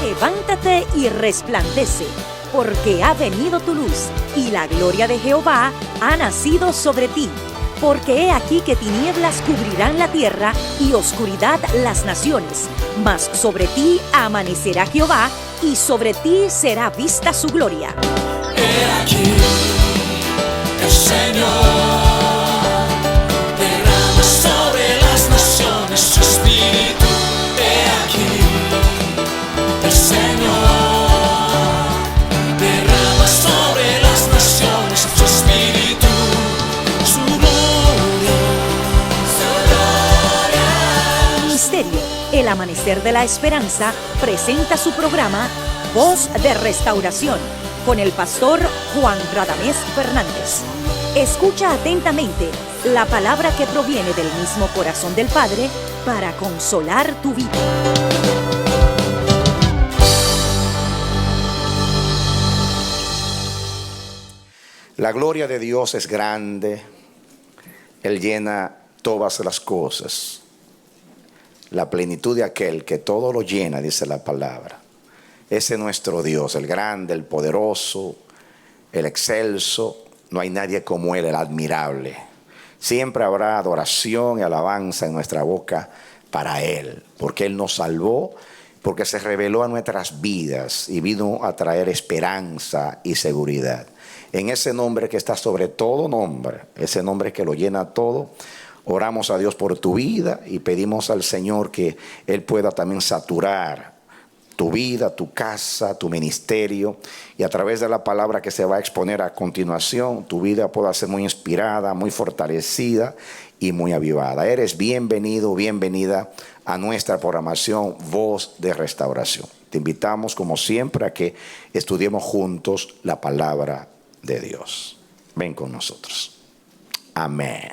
Levántate y resplandece, porque ha venido tu luz, y la gloria de Jehová ha nacido sobre ti. Porque he aquí que tinieblas cubrirán la tierra, y oscuridad las naciones. Mas sobre ti amanecerá Jehová, y sobre ti será vista su gloria. He aquí, el Señor derrama sobre las naciones su espíritu. He aquí, el Señor derrama sobre las naciones su espíritu, su gloria, su gloria. Ministerio El Amanecer de la Esperanza presenta su programa Voz de Restauración con el pastor Juan Radamés Fernández. Escucha atentamente la palabra que proviene del mismo corazón del Padre para consolar tu vida. La gloria de Dios es grande, Él llena todas las cosas. La plenitud de aquel que todo lo llena, dice la palabra. Ese es nuestro Dios, el grande, el poderoso, el excelso. No hay nadie como Él, el admirable. Siempre habrá adoración y alabanza en nuestra boca para Él, porque Él nos salvó, porque se reveló a nuestras vidas y vino a traer esperanza y seguridad. En ese nombre que está sobre todo nombre, ese nombre que lo llena todo, oramos a Dios por tu vida y pedimos al Señor que Él pueda también saturar tu vida, tu casa, tu ministerio, y a través de la palabra que se va a exponer a continuación, tu vida pueda ser muy inspirada, muy fortalecida y muy avivada. Eres bienvenido, bienvenida a nuestra programación Voz de Restauración. Te invitamos, como siempre, a que estudiemos juntos la palabra de Dios. Ven con nosotros. Amén.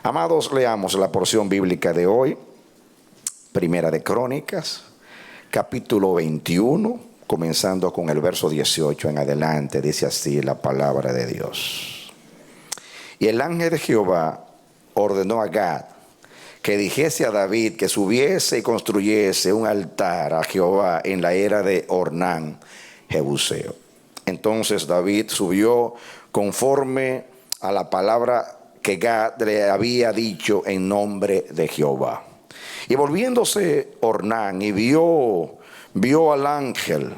Amados, leamos la porción bíblica de hoy, Primera de Crónicas, capítulo 21, comenzando con el verso 18 en adelante. Dice así la palabra de Dios. Y el ángel de Jehová ordenó a Gad que dijese a David que subiese y construyese un altar a Jehová en la era de Ornán Jebuseo. Entonces David subió conforme a la palabra que Gad le había dicho en nombre de Jehová. Y volviéndose Ornán y vio al ángel,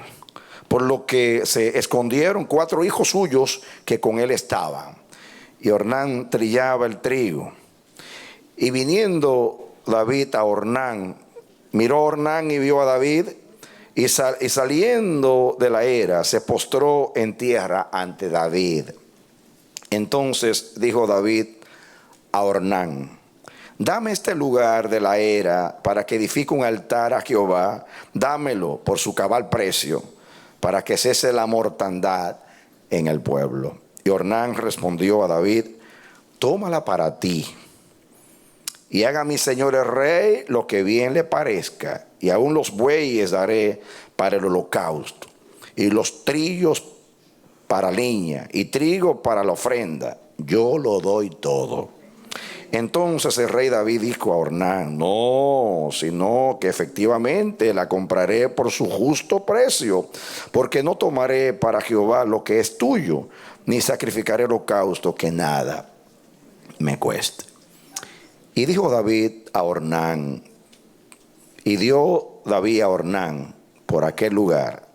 por lo que se escondieron 4 hijos suyos que con él estaban. Y Ornán trillaba el trigo. Y viniendo David a Ornán, miró Ornán y vio a David, y saliendo de la era se postró en tierra ante David. Entonces dijo David a Ornán: dame este lugar de la era para que edifique un altar a Jehová. Dámelo por su cabal precio, para que cese la mortandad en el pueblo. Y Ornán respondió a David: tómala para ti, y haga mi señor el rey lo que bien le parezca. Y aún los bueyes daré para el holocausto, y los trillos para leña, y trigo para la ofrenda. Yo lo doy todo. Entonces el rey David dijo a Ornán: no, sino que efectivamente la compraré por su justo precio, porque no tomaré para Jehová lo que es tuyo, ni sacrificaré holocausto que nada me cueste. Y dijo David a Ornán, y dio David a Ornán por aquel lugar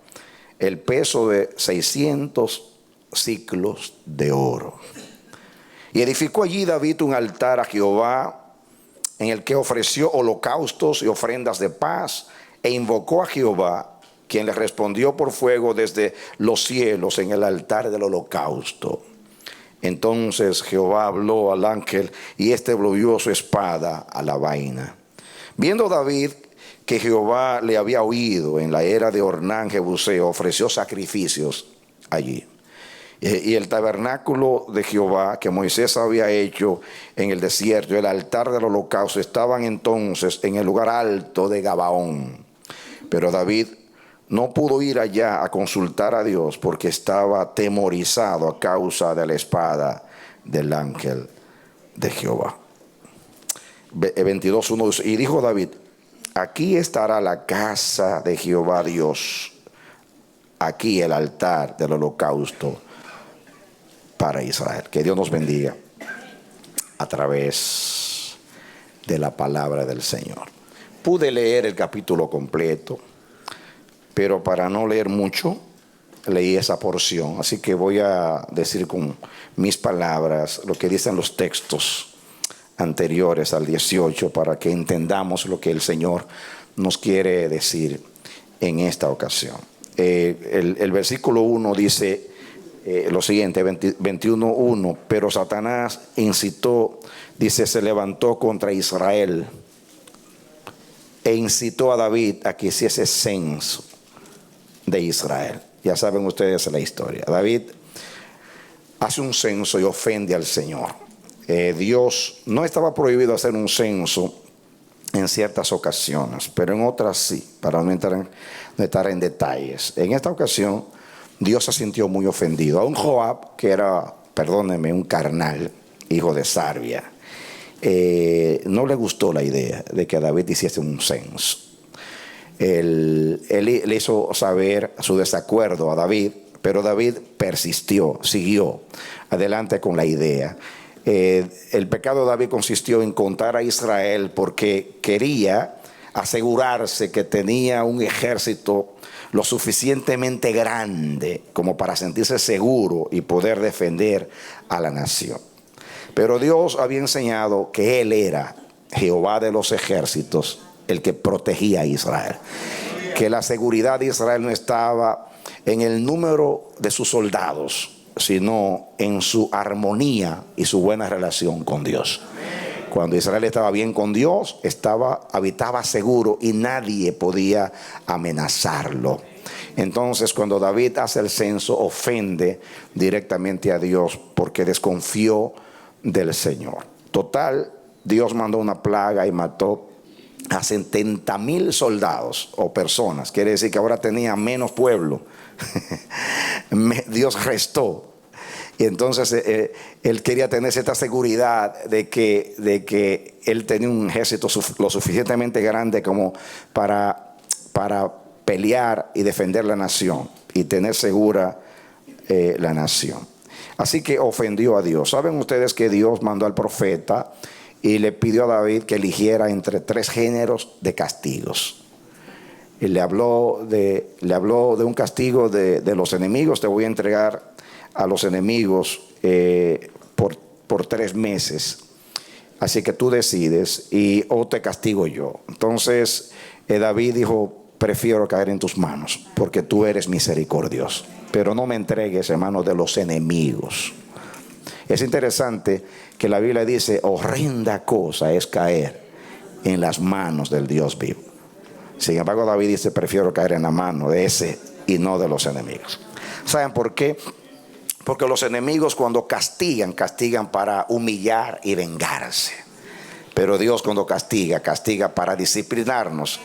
el peso de 600 siclos de oro. Y edificó allí David un altar a Jehová, en el que ofreció holocaustos y ofrendas de paz, e invocó a Jehová, quien le respondió por fuego desde los cielos en el altar del holocausto. Entonces Jehová habló al ángel, y éste volvió su espada a la vaina. Viendo David que Jehová le había oído en la era de Ornán Jebuseo, ofreció sacrificios allí. Y el tabernáculo de Jehová que Moisés había hecho en el desierto, el altar del holocausto, estaban entonces en el lugar alto de Gabaón. Pero David no pudo ir allá a consultar a Dios porque estaba atemorizado a causa de la espada del ángel de Jehová. 22:1 dice, y dijo David, aquí estará la casa de Jehová Dios, aquí el altar del holocausto para Israel. Que Dios nos bendiga a través de la palabra del Señor. Pude leer el capítulo completo, pero para no leer mucho, leí esa porción. Así que voy a decir con mis palabras lo que dicen los textos anteriores al 18 para que entendamos lo que el Señor nos quiere decir en esta ocasión. El versículo 1 dice lo siguiente, 21:1, pero Satanás incitó, dice, se levantó contra Israel e incitó a David a que hiciese censo de Israel. Ya saben ustedes la historia. David hace un censo y ofende al Señor. Dios no estaba prohibido hacer un censo en ciertas ocasiones, pero en otras sí, para no entrar en detalles. En esta ocasión Dios se sintió muy ofendido. A un Joab, que era, perdónenme, un carnal, hijo de Sarvia, no le gustó la idea de que David hiciese un censo. Él le hizo saber su desacuerdo a David, pero David persistió, siguió adelante con la idea. El pecado de David consistió en contar a Israel porque quería asegurarse que tenía un ejército lo suficientemente grande como para sentirse seguro y poder defender a la nación. Pero Dios había enseñado que Él era Jehová de los ejércitos, el que protegía a Israel. Que la seguridad de Israel no estaba en el número de sus soldados, sino en su armonía y su buena relación con Dios. Cuando Israel estaba bien con Dios, habitaba seguro y nadie podía amenazarlo. Entonces, cuando David hace el censo, ofende directamente a Dios porque desconfió del Señor. Total, Dios mandó una plaga y mató a 70,000 soldados o personas. Quiere decir que ahora tenía menos pueblo. Dios restó. Y entonces él quería tener cierta seguridad de que él tenía un ejército lo suficientemente grande como para pelear y defender la nación y tener segura la nación. Así que ofendió a Dios. ¿Saben ustedes que Dios mandó al profeta y le pidió a David que eligiera entre 3 géneros de castigos? Y le habló de un castigo de los enemigos. Te voy a entregar a los enemigos por 3 meses. Así que tú decides o te castigo yo. Entonces David dijo, prefiero caer en tus manos porque tú eres misericordioso, pero no me entregues en manos de los enemigos. Es interesante que la Biblia dice, horrenda cosa es caer en las manos del Dios vivo. Sin embargo, David dice, prefiero caer en la mano de ese y no de los enemigos. ¿Saben por qué? Porque los enemigos cuando castigan para humillar y vengarse. Pero Dios cuando castiga para disciplinarnos,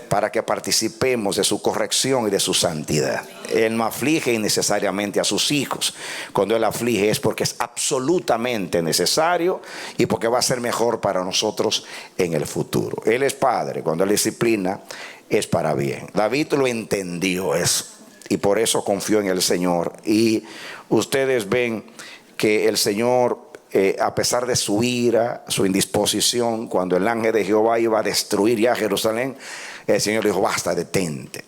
para que participemos de su corrección y de su santidad. Él no aflige innecesariamente a sus hijos. Cuando Él aflige es porque es absolutamente necesario y porque va a ser mejor para nosotros en el futuro. Él es Padre. Cuando Él disciplina es para bien. David lo entendió eso y por eso confió en el Señor. Y ustedes ven que el Señor, a pesar de su ira, su indisposición, cuando el ángel de Jehová iba a destruir ya Jerusalén, el Señor le dijo, basta, detente.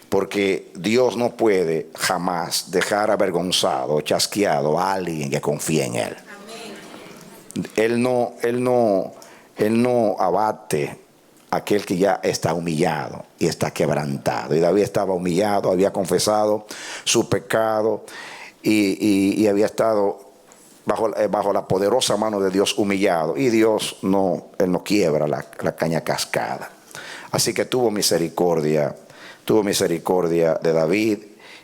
Porque Dios no puede jamás dejar avergonzado o chasqueado a alguien que confía en Él. Él no abate a aquel que ya está humillado y está quebrantado. Y David estaba humillado, había confesado su pecado y había estado bajo la poderosa mano de Dios humillado. Y Dios Él no quiebra la caña cascada. Así que tuvo misericordia de David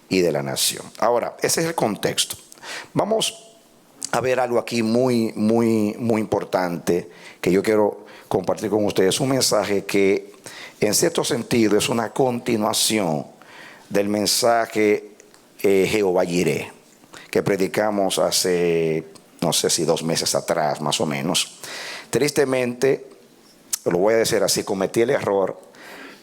y de la nación. Ahora, ese es el contexto. Vamos a ver algo aquí muy, muy, muy importante que yo quiero compartir con ustedes. Un mensaje que en cierto sentido es una continuación del mensaje Jehová Jireh, que predicamos hace, no sé si 2 meses atrás, más o menos. Tristemente, lo voy a decir así, cometí el error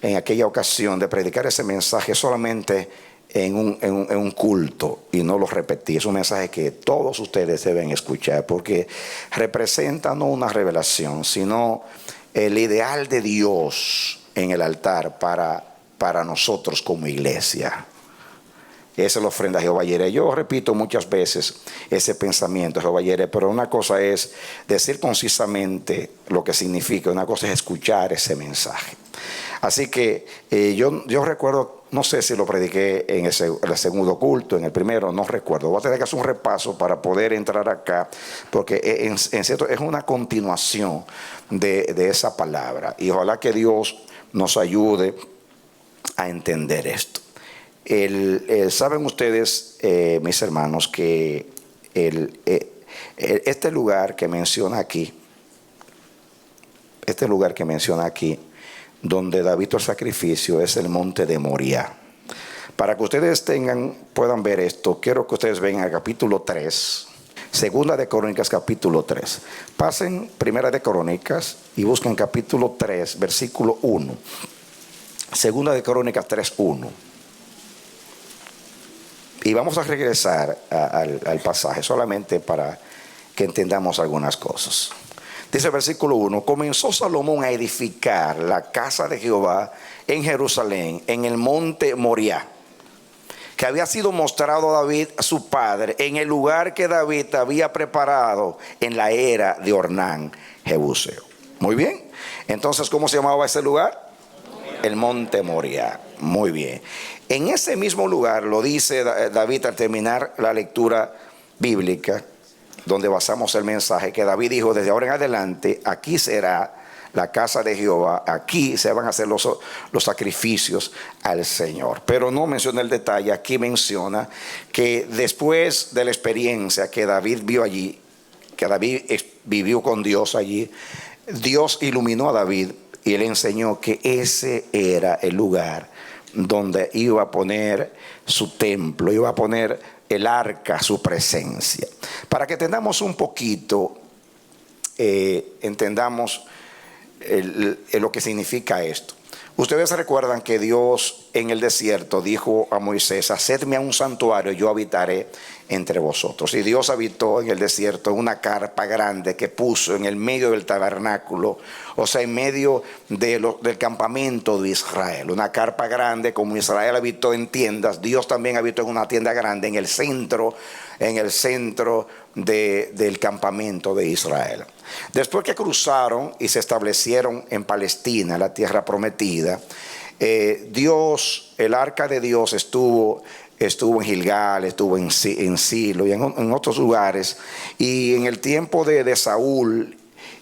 en aquella ocasión de predicar ese mensaje solamente en un culto, y no lo repetí. Es un mensaje que todos ustedes deben escuchar, porque representa no una revelación, sino el ideal de Dios en el altar para nosotros como iglesia. Esa es la ofrenda a Jehová Jireh. Yo repito muchas veces ese pensamiento, Jehová Jireh, pero una cosa es decir concisamente lo que significa, una cosa es escuchar ese mensaje. Así que yo recuerdo, no sé si lo prediqué en el segundo culto, en el primero, no recuerdo. Voy a tener que hacer un repaso para poder entrar acá, porque en cierto es una continuación de esa palabra. Y ojalá que Dios nos ayude a entender esto. Saben ustedes, mis hermanos, que este lugar que menciona aquí, donde David hizo el sacrificio, es el monte de Moriah. Para que ustedes puedan ver esto, quiero que ustedes vean el capítulo 3, Segunda de Crónicas, capítulo 3. Pasen Primera de Crónicas y busquen capítulo 3, versículo 1. Segunda de Crónicas 3:1. Y vamos a regresar al pasaje solamente para que entendamos algunas cosas. Dice el versículo 1: comenzó Salomón a edificar la casa de Jehová en Jerusalén, en el monte Moriah, que había sido mostrado a David a su padre, en el lugar que David había preparado en la era de Ornán Jebuseo. Muy bien. Entonces, ¿cómo se llamaba ese lugar? El monte Moriah. Muy bien. En ese mismo lugar, lo dice David al terminar la lectura bíblica, donde basamos el mensaje, que David dijo: desde ahora en adelante, aquí será la casa de Jehová, aquí se van a hacer los sacrificios al Señor. Pero no menciona el detalle. Aquí menciona que después de la experiencia que David vio allí, que David vivió con Dios allí, Dios iluminó a David y le enseñó que ese era el lugar donde iba a poner su templo, iba a poner el arca, su presencia. Para que entendamos un poquito, entendamos lo que significa esto. Ustedes recuerdan que Dios en el desierto dijo a Moisés: hacedme un santuario, yo habitaré entre vosotros. Y Dios habitó en el desierto en una carpa grande que puso en el medio del tabernáculo, o sea, en medio del campamento de Israel. Una carpa grande, como Israel habitó en tiendas, Dios también habitó en una tienda grande en el centro del campamento de Israel. Después que cruzaron y se establecieron en Palestina, la tierra prometida, el arca de Dios estuvo en Gilgal, estuvo en Silo y en otros lugares. Y en el tiempo de Saúl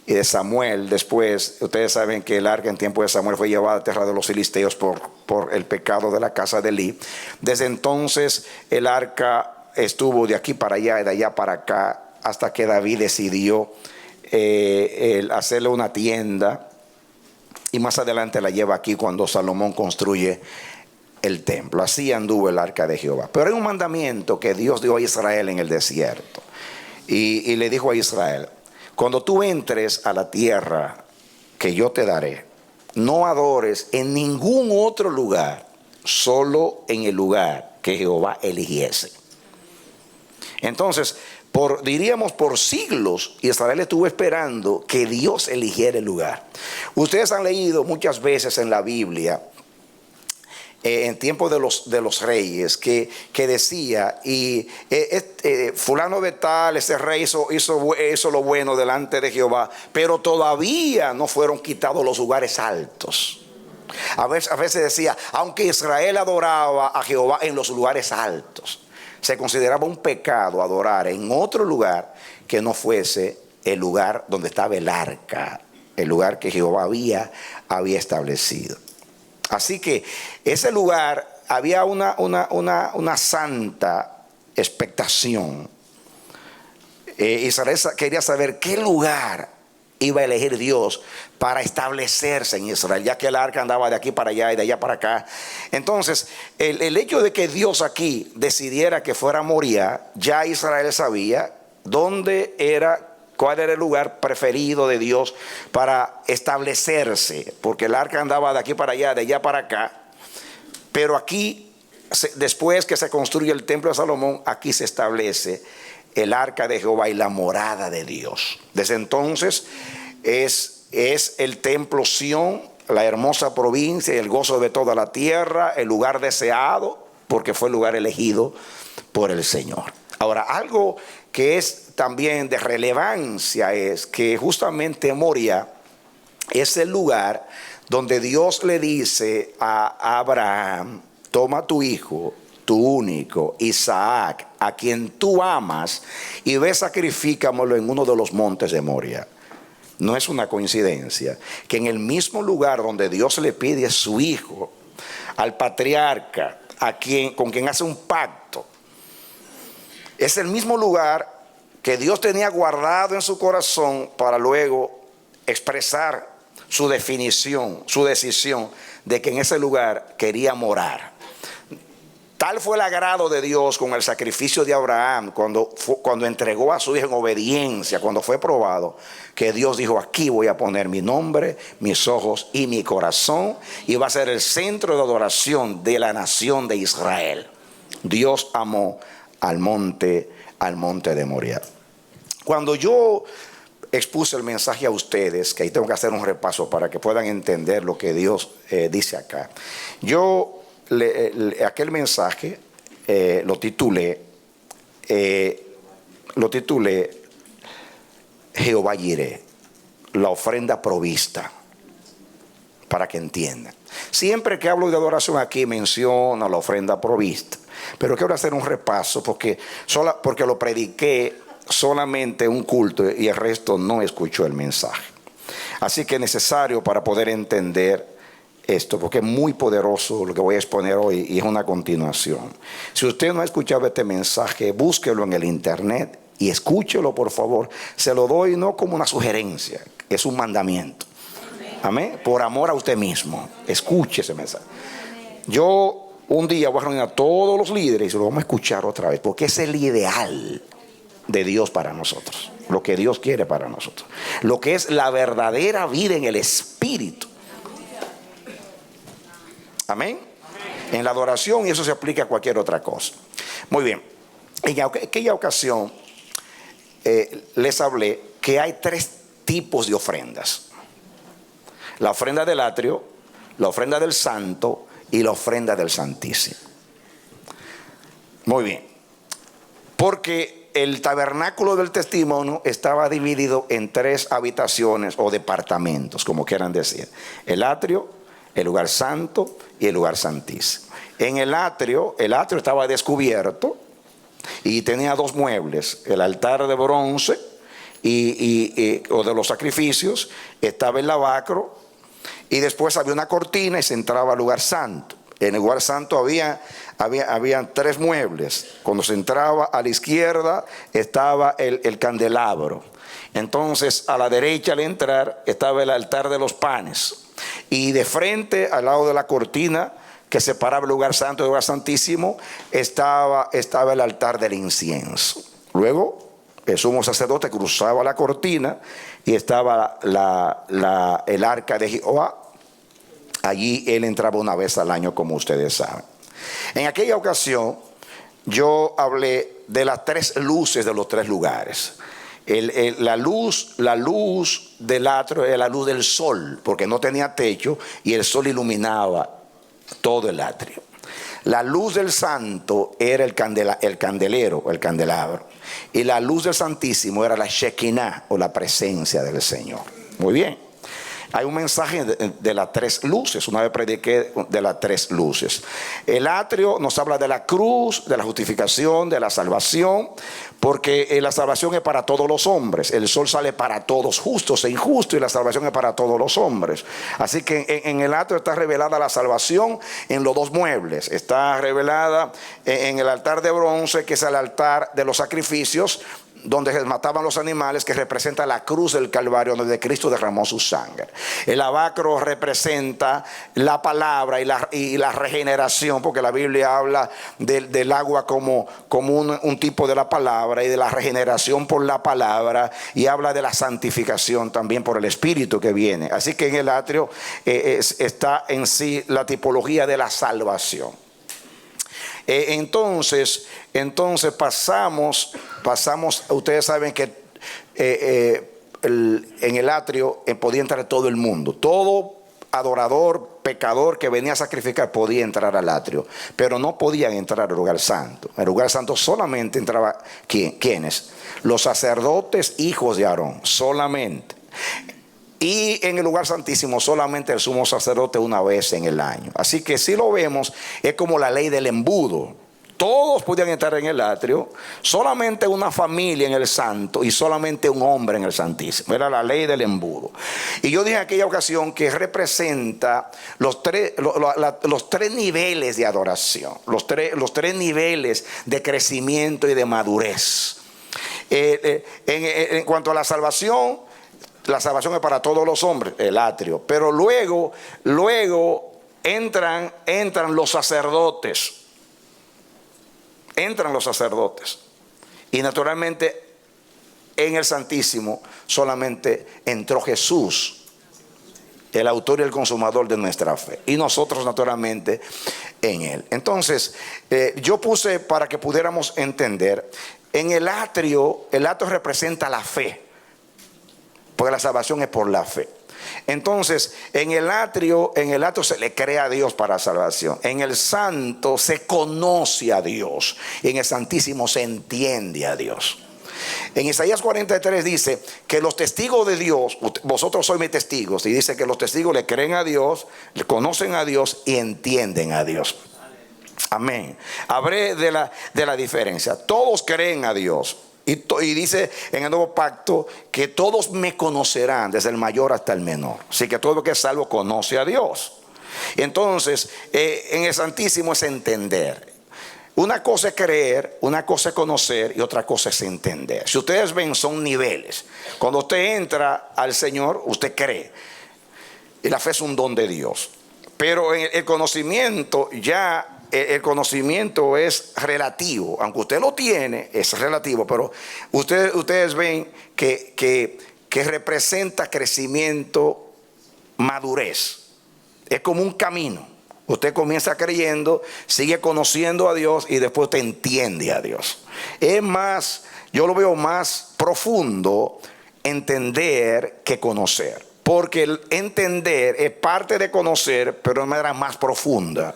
y de Samuel, después, ustedes saben que el arca en tiempo de Samuel fue llevada a la tierra de los filisteos por el pecado de la casa de Elí. Desde entonces el arca estuvo de aquí para allá y de allá para acá, hasta que David decidió hacerle una tienda, y más adelante la lleva aquí cuando Salomón construye el templo. Así anduvo el arca de Jehová. Pero hay un mandamiento que Dios dio a Israel en el desierto, y le dijo a Israel: cuando tú entres a la tierra que yo te daré, no adores en ningún otro lugar, solo en el lugar que Jehová eligiese. Entonces, diríamos por siglos, Israel estuvo esperando que Dios eligiera el lugar. Ustedes han leído muchas veces en la Biblia, en tiempo de los reyes, que decía: fulano de tal, ese rey hizo lo bueno delante de Jehová, pero todavía no fueron quitados los lugares altos. A veces decía: aunque Israel adoraba a Jehová en los lugares altos, se consideraba un pecado adorar en otro lugar que no fuese el lugar donde estaba el arca, el lugar que Jehová había establecido. Así que ese lugar había una santa expectación. Israel quería saber qué lugar iba a elegir Dios para establecerse en Israel, ya que el arca andaba de aquí para allá y de allá para acá. Entonces, el hecho de que Dios aquí decidiera que fuera Moriah, ya Israel sabía dónde era, cuál era el lugar preferido de Dios para establecerse, porque el arca andaba de aquí para allá, de allá para acá. Pero aquí, después que se construye el templo de Salomón, aquí se establece el arca de Jehová y la morada de Dios. Desde entonces es el templo Sión, la hermosa provincia y el gozo de toda la tierra, el lugar deseado, porque fue el lugar elegido por el Señor. Ahora, algo que es también de relevancia es que justamente Moriah es el lugar donde Dios le dice a Abraham: toma tu hijo, tu único, Isaac, a quien tú amas, y ve, sacrifícamelo en uno de los montes de Moriah. No es una coincidencia que en el mismo lugar donde Dios le pide a su hijo, al patriarca, con quien hace un pacto, es el mismo lugar que Dios tenía guardado en su corazón para luego expresar su definición, su decisión de que en ese lugar quería morar. Tal fue el agrado de Dios con el sacrificio de Abraham cuando entregó a su hijo en obediencia, cuando fue probado, que Dios dijo: aquí voy a poner mi nombre, mis ojos y mi corazón, y va a ser el centro de adoración de la nación de Israel. Dios amó al monte de Moriah. Cuando yo expuse el mensaje a ustedes, que ahí tengo que hacer un repaso para que puedan entender lo que Dios dice acá. Yo aquel mensaje lo titulé Jehová Jireh, la ofrenda provista, para que entiendan. Siempre que hablo de adoración aquí menciono la ofrenda provista, pero quiero hacer un repaso porque lo prediqué solamente un culto y el resto no escuchó el mensaje. Así que es necesario para poder entender esto, porque es muy poderoso lo que voy a exponer hoy y es una continuación. Si usted no ha escuchado este mensaje, búsquelo en el internet y escúchelo, por favor. Se lo doy no como una sugerencia, es un mandamiento. Amén. Por amor a usted mismo, escuche ese mensaje. Yo un día voy a reunir a todos los líderes y lo vamos a escuchar otra vez, porque es el ideal de Dios para nosotros, lo que Dios quiere para nosotros, lo que es la verdadera vida en el Espíritu. Amén. En la adoración, y eso se aplica a cualquier otra cosa. Muy bien. En aquella ocasión les hablé que hay 3 tipos de ofrendas: la ofrenda del atrio, la ofrenda del santo y la ofrenda del santísimo. Muy bien. Porque el tabernáculo del testimonio estaba dividido en 3 habitaciones o departamentos, como quieran decir: el atrio, el lugar santo y el lugar santísimo. En el atrio estaba descubierto y tenía 2 muebles: el altar de bronce o de los sacrificios, estaba el lavacro, y después había una cortina y se entraba al lugar santo. En el lugar santo habían 3 muebles. Cuando se entraba, a la izquierda estaba el candelabro. Entonces a la derecha, al entrar, estaba el altar de los panes, y de frente, al lado de la cortina que separaba el lugar santo del lugar santísimo, estaba el altar del incienso. Luego el sumo sacerdote cruzaba la cortina y estaba el arca de Jehová. Allí él entraba una vez al año, como ustedes saben. En aquella ocasión yo hablé de las 3 luces de los 3 lugares. La luz del atrio era la luz del sol, porque no tenía techo y el sol iluminaba todo el atrio. La luz del santo era el candelero, el candelabro, y la luz del santísimo era la Shekinah, o la presencia del Señor. Muy bien. Hay un mensaje de las 3 luces. Una vez prediqué de las 3 luces. El atrio nos habla de la cruz, de la justificación, de la salvación, porque la salvación es para todos los hombres. El sol sale para todos, justos e injustos, y la salvación es para todos los hombres. Así que en el atrio está revelada la salvación en los 2 muebles. Está revelada en el altar de bronce, que es el altar de los sacrificios, donde se mataban los animales, que representa la cruz del Calvario, donde Cristo derramó su sangre. El lavacro representa la palabra y la regeneración, porque la Biblia habla del agua como un tipo de la palabra, y de la regeneración por la palabra, y habla de la santificación también por el Espíritu que viene. Así que en el atrio está en sí la tipología de la salvación. Entonces pasamos, ustedes saben que en el atrio podía entrar todo el mundo. Todo adorador, pecador que venía a sacrificar podía entrar al atrio, pero no podían entrar al lugar santo. En el lugar santo solamente entraba ¿quiénes? Los sacerdotes, hijos de Aarón, solamente. Y en el lugar santísimo solamente el sumo sacerdote una vez en el año. Así que si lo vemos, es como la ley del embudo. Todos podían entrar en el atrio, solamente una familia en el santo y solamente un hombre en el santísimo. Era la ley del embudo. Y yo dije en aquella ocasión que representa los tres niveles de adoración, los tres niveles de crecimiento y de madurez. En cuanto a la salvación es para todos los hombres, el atrio. Pero luego entran los sacerdotes. Entran los sacerdotes. Y naturalmente en el Santísimo solamente entró Jesús, el autor y el consumador de nuestra fe. Y nosotros naturalmente en Él. Entonces yo puse para que pudiéramos entender. En el atrio representa la fe, porque la salvación es por la fe. Entonces en el atrio se le cree a Dios para salvación. En el santo se conoce a Dios. Y en el santísimo se entiende a Dios. En Isaías 43 dice que los testigos de Dios, vosotros sois mis testigos, y dice que los testigos le creen a Dios, le conocen a Dios y entienden a Dios. Amén. Hablé de la diferencia. Todos creen a Dios. Y dice en el nuevo pacto que todos me conocerán, desde el mayor hasta el menor. Así que todo el que es salvo conoce a Dios. Entonces en el Santísimo es entender. Una cosa es creer, una cosa es conocer y otra cosa es entender. Si ustedes ven, son niveles. Cuando usted entra al Señor, usted cree. Y la fe es un don de Dios. Pero el conocimiento el conocimiento es relativo. Aunque usted lo tiene, es relativo. Pero ustedes ven que representa crecimiento, madurez. Es como un camino. Usted comienza creyendo, sigue conociendo a Dios y después te entiende a Dios. Es más, yo lo veo más profundo entender que conocer. Porque el entender es parte de conocer, pero de manera más profunda.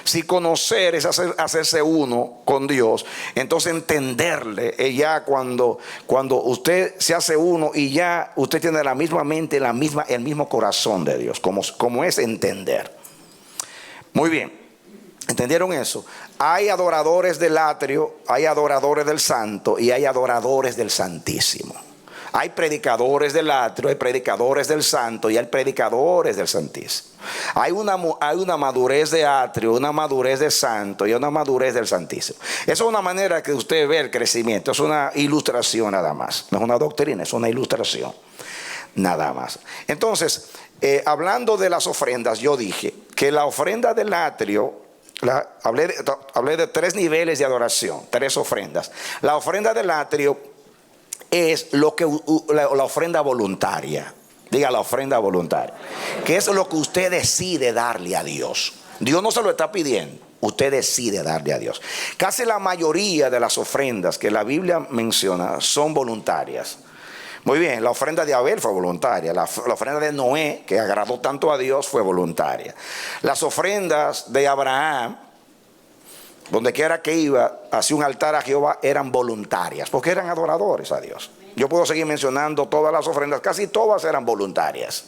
Si conocer es hacerse uno con Dios, entonces entenderle es ya cuando usted se hace uno y ya usted tiene la misma mente, el mismo corazón de Dios, como es entender. Muy bien, ¿entendieron eso? Hay adoradores del atrio, hay adoradores del santo y hay adoradores del santísimo. Hay predicadores del atrio, hay predicadores del santo y hay predicadores del santísimo. Hay una madurez de atrio, una madurez de santo y una madurez del santísimo. Esa es una manera que usted ve el crecimiento. Es una ilustración nada más. No es una doctrina, es una ilustración nada más. Entonces, hablando de las ofrendas, yo dije que la ofrenda del atrio, hablé de tres niveles de adoración, tres ofrendas. La ofrenda del atrio es la ofrenda voluntaria. Diga, la ofrenda voluntaria, que es lo que usted decide darle a Dios. Dios no se lo está pidiendo, usted decide darle a Dios. Casi la mayoría de las ofrendas que la Biblia menciona son voluntarias. Muy bien, la ofrenda de Abel fue voluntaria. La ofrenda de Noé, que agradó tanto a Dios, fue voluntaria. Las ofrendas de Abraham, donde quiera que iba, hacía un altar a Jehová, eran voluntarias, porque eran adoradores a Dios. Yo puedo seguir mencionando todas las ofrendas, casi todas eran voluntarias.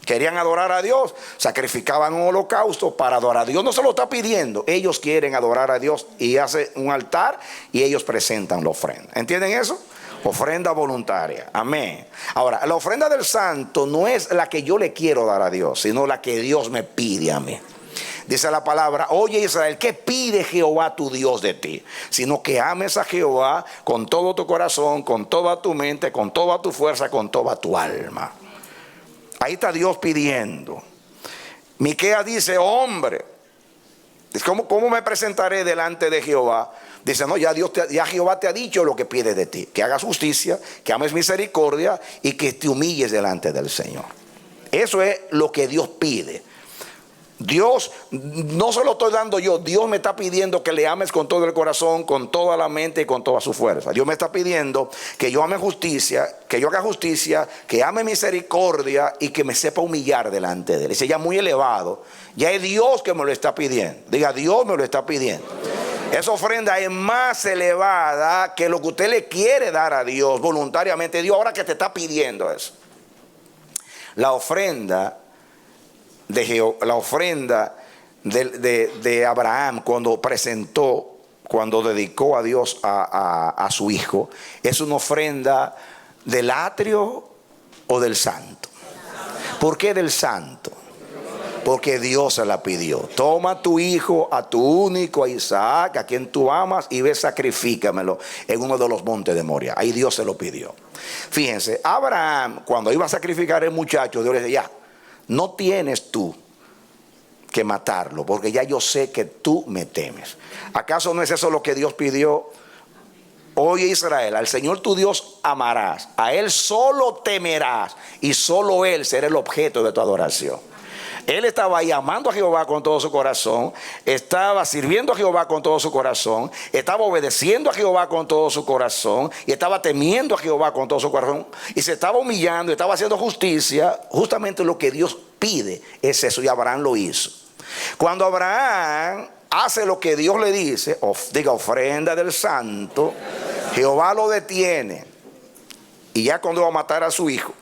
Querían adorar a Dios, sacrificaban un holocausto para adorar a Dios. No se lo está pidiendo, ellos quieren adorar a Dios y hacen un altar y ellos presentan la ofrenda. ¿Entienden eso? Ofrenda voluntaria, amén. Ahora, la ofrenda del santo no es la que yo le quiero dar a Dios, sino la que Dios me pide a mí. dice la palabra: oye Israel, ¿qué pide Jehová tu Dios de ti? Sino que ames a Jehová con todo tu corazón, con toda tu mente, con toda tu fuerza, con toda tu alma. Ahí está Dios pidiendo. Miqueas dice: hombre, ¿cómo me presentaré delante de Jehová? Dice: no, ya Jehová te ha dicho lo que pide de ti, que hagas justicia, que ames misericordia y que te humilles delante del Señor. Eso es lo que Dios pide. Dios, no se lo estoy dando yo, Dios me está pidiendo que le ames con todo el corazón, con toda la mente y con toda su fuerza. Dios me está pidiendo que yo ame justicia, que yo haga justicia, que ame misericordia y que me sepa humillar delante de Él. Dice: ya muy elevado, ya es Dios que me lo está pidiendo. Diga: Dios me lo está pidiendo. Esa ofrenda es más elevada que lo que usted le quiere dar a Dios voluntariamente. Dios ahora que te está pidiendo eso. La ofrenda de Abraham, cuando dedicó a Dios a su hijo, es una ofrenda del atrio o del santo. ¿Por qué del santo? Porque Dios se la pidió. Toma a tu hijo, a tu único, a Isaac, a quien tú amas, y ve, sacrifícamelo en uno de los montes de Moria. Ahí Dios se lo pidió. Fíjense, Abraham, cuando iba a sacrificar el muchacho, Dios le decía: ya, no tienes tú que matarlo, porque ya yo sé que tú me temes. ¿Acaso no es eso lo que Dios pidió? Oye Israel, al Señor tu Dios amarás, a Él solo temerás, y solo Él será el objeto de tu adoración. Él estaba ahí amando a Jehová con todo su corazón, estaba sirviendo a Jehová con todo su corazón, estaba obedeciendo a Jehová con todo su corazón, y estaba temiendo a Jehová con todo su corazón, y se estaba humillando, estaba haciendo justicia. Justamente lo que Dios pide es eso, y Abraham lo hizo. Cuando Abraham hace lo que Dios le dice, diga ofrenda del santo, Jehová lo detiene, y ya cuando va a matar a su hijo,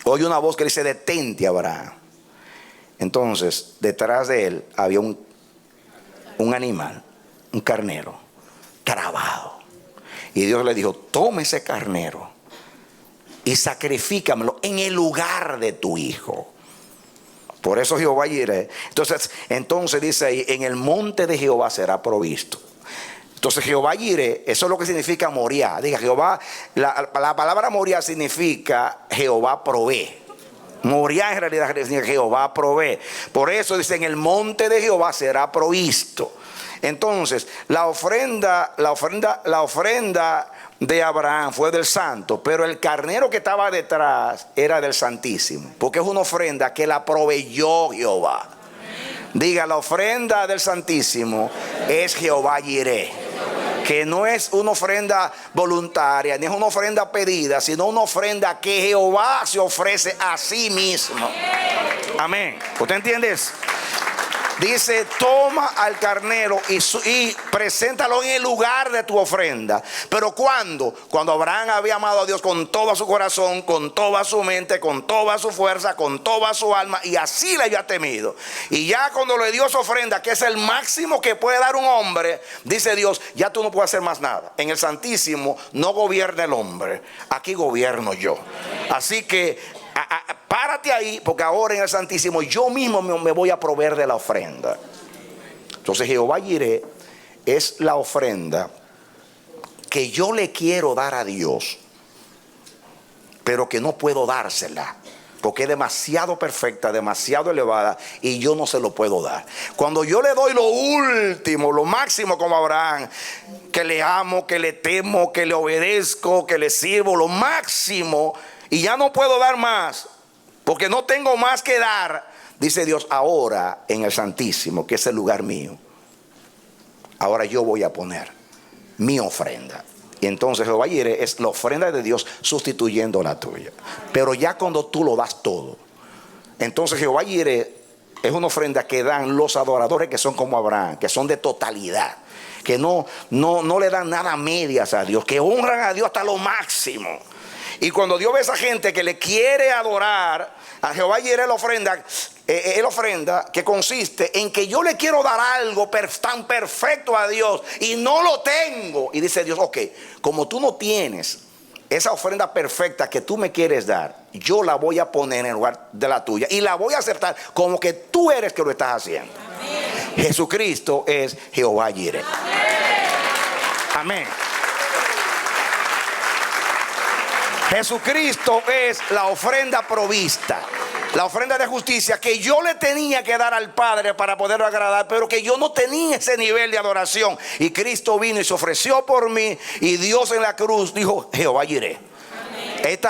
oye una voz que le dice: detente, Abraham. Entonces, detrás de él había un animal, un carnero, trabado. Y Dios le dijo: toma ese carnero y sacrifícamelo en el lugar de tu hijo. Por eso Jehová iré. Entonces dice ahí: en el monte de Jehová será provisto. Entonces Jehová iré, eso es lo que significa Moriah. Diga Jehová, la palabra Moriah significa Jehová provee. Moriah en realidad significa Jehová provee. Por eso dice: en el monte de Jehová será provisto. Entonces la ofrenda de Abraham fue del santo, pero el carnero que estaba detrás era del Santísimo, porque es una ofrenda que la proveyó Jehová. Diga: la ofrenda del Santísimo es Jehová Jireh, que no es una ofrenda voluntaria, ni es una ofrenda pedida, sino una ofrenda que Jehová se ofrece a sí mismo. Amén. ¿Usted entiende eso? Dice: toma al carnero y preséntalo en el lugar de tu ofrenda. Pero cuando Abraham había amado a Dios con todo su corazón, con toda su mente, con toda su fuerza, con toda su alma, y así le había temido, y ya cuando le dio su ofrenda, que es el máximo que puede dar un hombre, dice Dios: ya tú no puedes hacer más nada. En el Santísimo no gobierna el hombre, aquí gobierno yo. Así que párate ahí, porque ahora en el Santísimo yo mismo me voy a proveer de la ofrenda. Entonces Jehová Jireh es la ofrenda que yo le quiero dar a Dios, pero que no puedo dársela, porque es demasiado perfecta, demasiado elevada, y yo no se lo puedo dar. Cuando yo le doy lo último, lo máximo, como Abraham, que le amo, que le temo, que le obedezco, que le sirvo, lo máximo, y ya no puedo dar más, porque no tengo más que dar, dice Dios: ahora en el Santísimo, que es el lugar mío, ahora yo voy a poner mi ofrenda. Y entonces Jehová Jireh es la ofrenda de Dios sustituyendo la tuya. Pero ya cuando tú lo das todo, entonces Jehová Jireh es una ofrenda que dan los adoradores que son como Abraham, que son de totalidad, que no le dan nada a medias a Dios, que honran a Dios hasta lo máximo. Y cuando Dios ve a esa gente que le quiere adorar a Jehová Jireh, la ofrenda que consiste en que yo le quiero dar algo tan perfecto a Dios y no lo tengo. Y dice Dios: ok, como tú no tienes esa ofrenda perfecta que tú me quieres dar, yo la voy a poner en lugar de la tuya y la voy a aceptar como que tú eres que lo estás haciendo. Jesucristo es Jehová Jireh. Amén. Jesucristo es la ofrenda provista, la ofrenda de justicia que yo le tenía que dar al Padre para poderlo agradar, pero que yo no tenía ese nivel de adoración. Y Cristo vino y se ofreció por mí, y Dios en la cruz dijo: Jehová Jireh.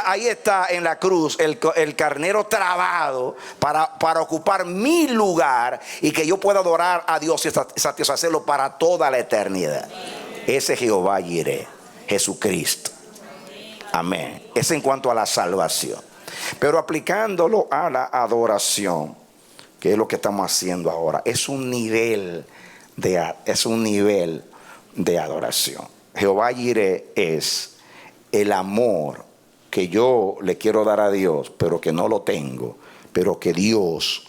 Ahí está en la cruz el carnero trabado para ocupar mi lugar y que yo pueda adorar a Dios y satisfacerlo para toda la eternidad. Ese Jehová Jireh, Jesucristo. Amén. Es en cuanto a la salvación. Pero aplicándolo a la adoración, que es lo que estamos haciendo ahora, es un nivel de adoración. Jehová Jireh es el amor que yo le quiero dar a Dios, pero que no lo tengo, pero que Dios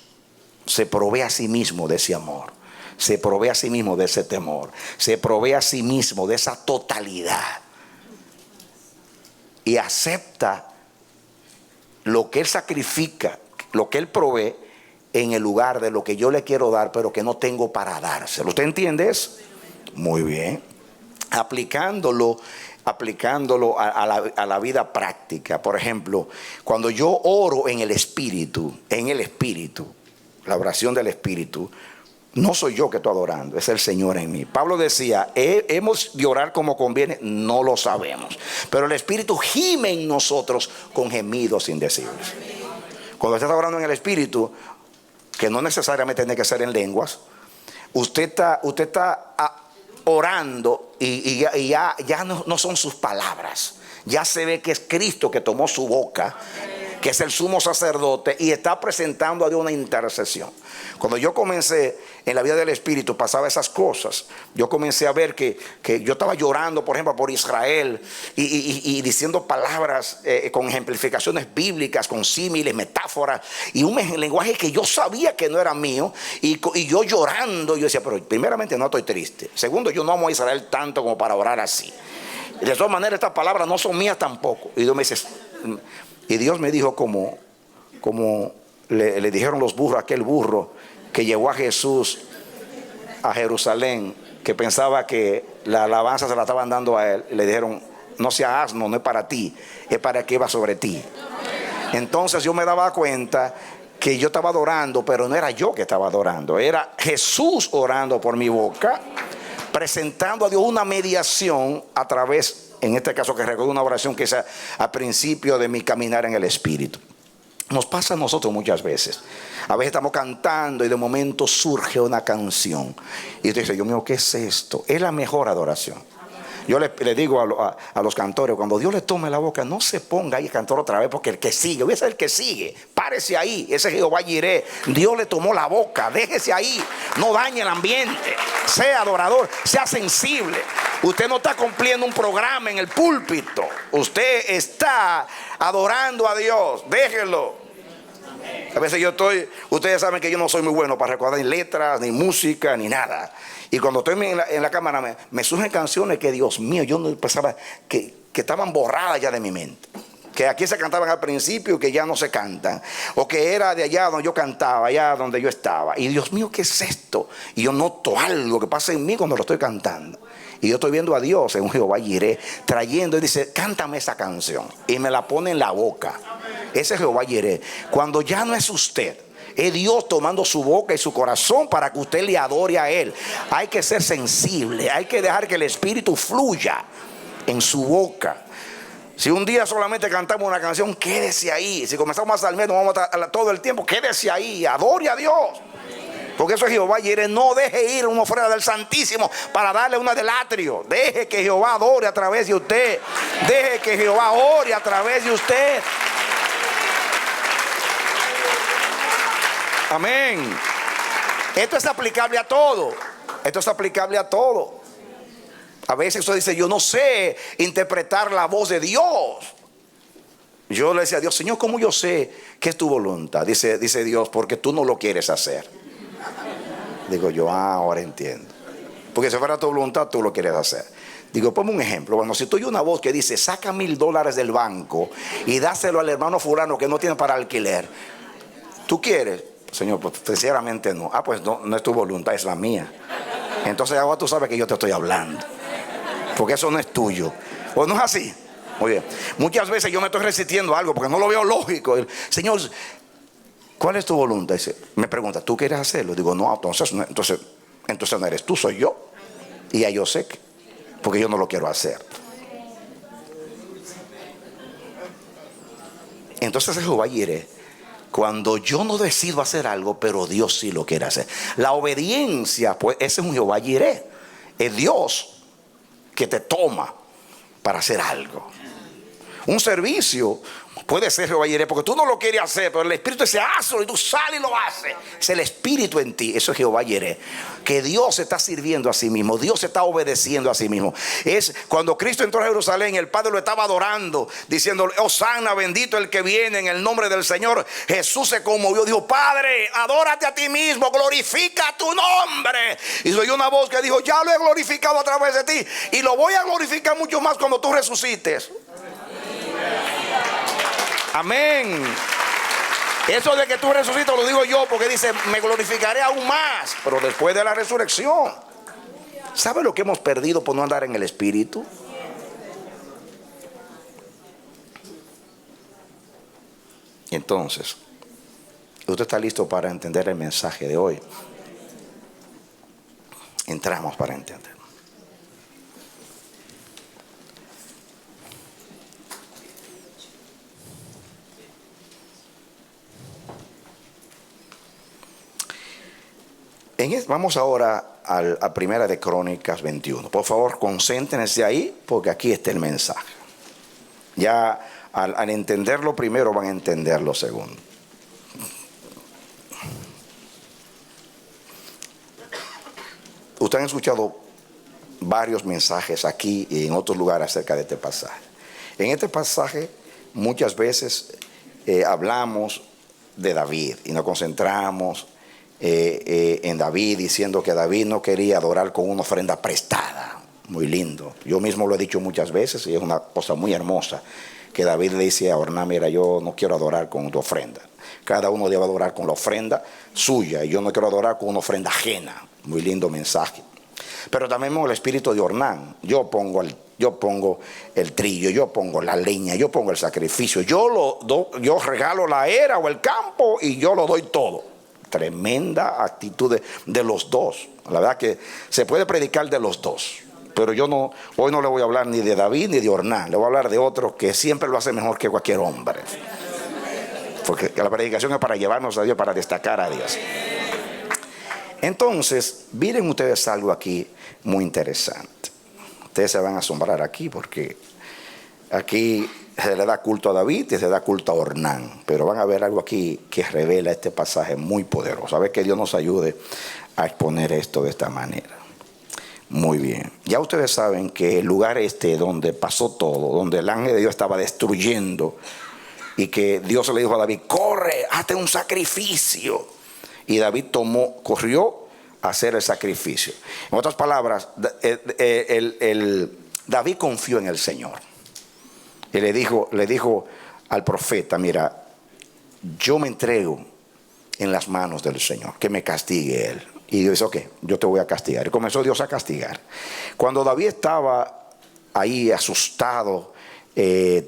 se provee a sí mismo de ese amor, se provee a sí mismo de ese temor, se provee a sí mismo de esa totalidad, y acepta lo que Él sacrifica, lo que Él provee, en el lugar de lo que yo le quiero dar, pero que no tengo para dárselo. ¿Usted entiende eso? Muy bien. Aplicándolo a la vida práctica. Por ejemplo, cuando yo oro en el Espíritu, la oración del Espíritu, no soy yo que estoy adorando, es el Señor en mí. Pablo decía: hemos de orar como conviene, no lo sabemos, pero el Espíritu gime en nosotros con gemidos indecibles. Cuando usted está orando en el Espíritu, que no necesariamente tiene que ser en lenguas, usted está orando y ya no son sus palabras, ya se ve que es Cristo que tomó su boca, que es el sumo sacerdote, y está presentando a Dios una intercesión. Cuando yo comencé en la vida del Espíritu, pasaba esas cosas. Yo comencé a ver que yo estaba llorando, por ejemplo, por Israel, y diciendo palabras con ejemplificaciones bíblicas, con símiles, metáforas, y un lenguaje que yo sabía que no era mío, y yo llorando. Yo decía: pero primeramente, no estoy triste. Segundo, yo no amo a Israel tanto como para orar así. De todas maneras, estas palabras no son mías tampoco. Y Dios me dijo, como le dijeron los burros, aquel burro que llevó a Jesús a Jerusalén, que pensaba que la alabanza se la estaban dando a él, y le dijeron: no seas asno, no es para ti, es para el que va sobre ti. Entonces yo me daba cuenta que yo estaba adorando, pero no era yo que estaba adorando, era Jesús orando por mi boca, presentando a Dios una mediación a través, en este caso, que recuerdo una oración que es a principio de mi caminar en el Espíritu. Nos pasa a nosotros muchas veces. A veces estamos cantando y de momento surge una canción y usted dice: Dios mío, ¿qué es esto? Es la mejor adoración. Yo le digo a los cantores, cuando Dios le tome la boca, no se ponga ahí a cantar otra vez, porque el que sigue, voy a ser el que sigue, párese ahí, ese es Jehová Jireh. Dios le tomó la boca, déjese ahí, no dañe el ambiente, sea adorador, sea sensible. Usted no está cumpliendo un programa en el púlpito, usted está adorando a Dios, déjelo. A veces ustedes saben que yo no soy muy bueno para recordar ni letras, ni música, ni nada. Y cuando estoy en la cámara me surgen canciones que, Dios mío, yo no pensaba que estaban borradas ya de mi mente. Que aquí se cantaban al principio y que ya no se cantan. O que era de allá donde yo cantaba, allá donde yo estaba. Y Dios mío, ¿qué es esto? Y yo noto algo que pasa en mí cuando lo estoy cantando. Y yo estoy viendo a Dios en un Jehová Jireh trayendo, y dice: cántame esa canción. Y me la pone en la boca. Ese es Jehová Jireh. Cuando ya no es usted, es Dios tomando su boca y su corazón para que usted le adore a Él. Hay que ser sensible, hay que dejar que el Espíritu fluya en su boca. Si un día solamente cantamos una canción, quédese ahí. Si comenzamos a salmar, vamos a estar todo el tiempo, quédese ahí, adore a Dios. Porque eso es Jehová Jireh. No deje ir una ofrenda del Santísimo para darle una del atrio. Deje que Jehová adore a través de usted. Deje que Jehová ore a través de usted. Amén. Esto es aplicable a todo. Esto es aplicable a todo. A veces usted dice: yo no sé interpretar la voz de Dios. Yo le decía a Dios: Señor, ¿cómo yo sé que es tu voluntad? Dice Dios: porque tú no lo quieres hacer. Digo yo: ahora entiendo. Porque si fuera tu voluntad, tú lo quieres hacer. Digo, ponme un ejemplo. Bueno, si tú oyes una voz que dice: saca $1,000 del banco y dáselo al hermano fulano que no tiene para alquiler, ¿tú quieres? Señor, pues sinceramente no. Pues no es tu voluntad, es la mía. Entonces ahora tú sabes que yo te estoy hablando, porque eso no es tuyo. ¿O no es así? Muy bien. Muchas veces yo me estoy resistiendo a algo porque no lo veo lógico. Señor, ¿cuál es tu voluntad? Me pregunta, ¿tú quieres hacerlo? Digo, no, entonces no eres tú, soy yo. Y ya yo sé que, porque yo no lo quiero hacer. Entonces Jehová Jireh, cuando yo no decido hacer algo, pero Dios sí lo quiere hacer. La obediencia, pues ese es un Jehová Jireh. Es Dios que te toma para hacer algo. Un servicio puede ser Jehová Jireh, porque tú no lo quieres hacer, pero el Espíritu dice, hazlo, y tú sales y lo haces. Es el Espíritu en ti, eso es Jehová Jireh. Que Dios se está sirviendo a sí mismo, Dios se está obedeciendo a sí mismo. Es cuando Cristo entró a Jerusalén, el Padre lo estaba adorando, diciendo, Hosanna, bendito el que viene en el nombre del Señor. Jesús se conmovió, dijo, Padre, adórate a ti mismo, glorifica tu nombre. Y oyó una voz que dijo, ya lo he glorificado a través de ti, y lo voy a glorificar mucho más cuando tú resucites. Amén. Eso de que tú resucitas lo digo yo, porque dice, me glorificaré aún más, pero después de la resurrección. ¿Sabe lo que hemos perdido por no andar en el Espíritu? Entonces, ¿usted está listo para entender el mensaje de hoy? Entramos para entender. Vamos ahora a Primera de Crónicas 21. Por favor, concéntrense ahí, porque aquí está el mensaje. Ya al entenderlo primero van a entender lo segundo. Ustedes han escuchado varios mensajes aquí y en otros lugares acerca de este pasaje. En este pasaje muchas veces hablamos de David y nos concentramos en David, diciendo que David no quería adorar con una ofrenda prestada. Muy lindo. Yo mismo lo he dicho muchas veces y es una cosa muy hermosa, que David le dice a Orná, mira, yo no quiero adorar con tu ofrenda. Cada uno debe adorar con la ofrenda suya y yo no quiero adorar con una ofrenda ajena. Muy lindo mensaje. Pero también el espíritu de Ornán. Yo pongo el trillo, yo pongo la leña, yo pongo el sacrificio, yo regalo la era o el campo y yo lo doy todo. Tremenda actitud de los dos. La verdad que se puede predicar de los dos, pero hoy no le voy a hablar ni de David ni de Ornán. Le voy a hablar de otro que siempre lo hace mejor que cualquier hombre, porque la predicación es para llevarnos a Dios, para destacar a Dios. Entonces, miren ustedes algo aquí muy interesante. Ustedes se van a asombrar aquí, porque aquí se le da culto a David y se da culto a Ornán, pero van a ver algo aquí que revela este pasaje muy poderoso. A ver, que Dios nos ayude a exponer esto de esta manera. Muy bien, ya ustedes saben que el lugar donde pasó todo, donde el ángel de Dios estaba destruyendo, y que Dios le dijo a David, corre, hazte un sacrificio, y David corrió a hacer el sacrificio. En otras palabras, David confió en el Señor. Y le dijo al profeta, mira, yo me entrego en las manos del Señor, que me castigue Él. Y Dios dice, ok, yo te voy a castigar. Y comenzó Dios a castigar. Cuando David estaba ahí asustado,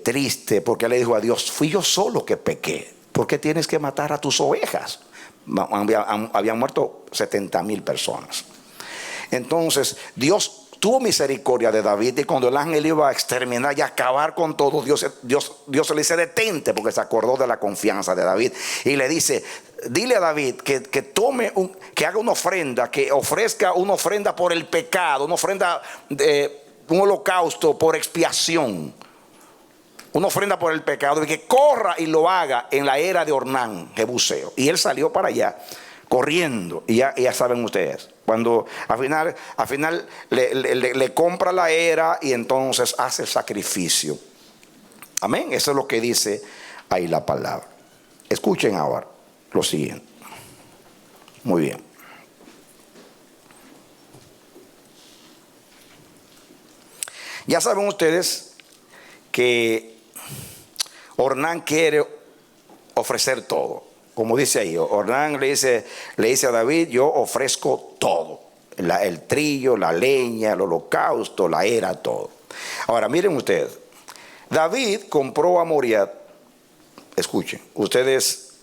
triste, porque le dijo a Dios, fui yo solo que pequé. ¿Por qué tienes que matar a tus ovejas? Habían muerto 70,000 personas. Entonces Dios tuvo misericordia de David, y cuando el ángel iba a exterminar y a acabar con todo, Dios le dice, detente, porque se acordó de la confianza de David, y le dice, dile a David que haga una ofrenda, que ofrezca una ofrenda por el pecado, una ofrenda, un holocausto por expiación, una ofrenda por el pecado, y que corra y lo haga en la era de Ornán, Jebuseo. Y él salió para allá corriendo, y ya saben ustedes, cuando al final le compra la era y entonces hace el sacrificio. Amén. Eso es lo que dice ahí la palabra. Escuchen ahora lo siguiente. Muy bien. Ya saben ustedes que Ornán quiere ofrecer todo. como dice ahí, Ornán le dice a David, yo ofrezco todo. El trillo, la leña, el holocausto, la era, todo. Ahora miren ustedes, David compró a Moriah. Escuchen, ustedes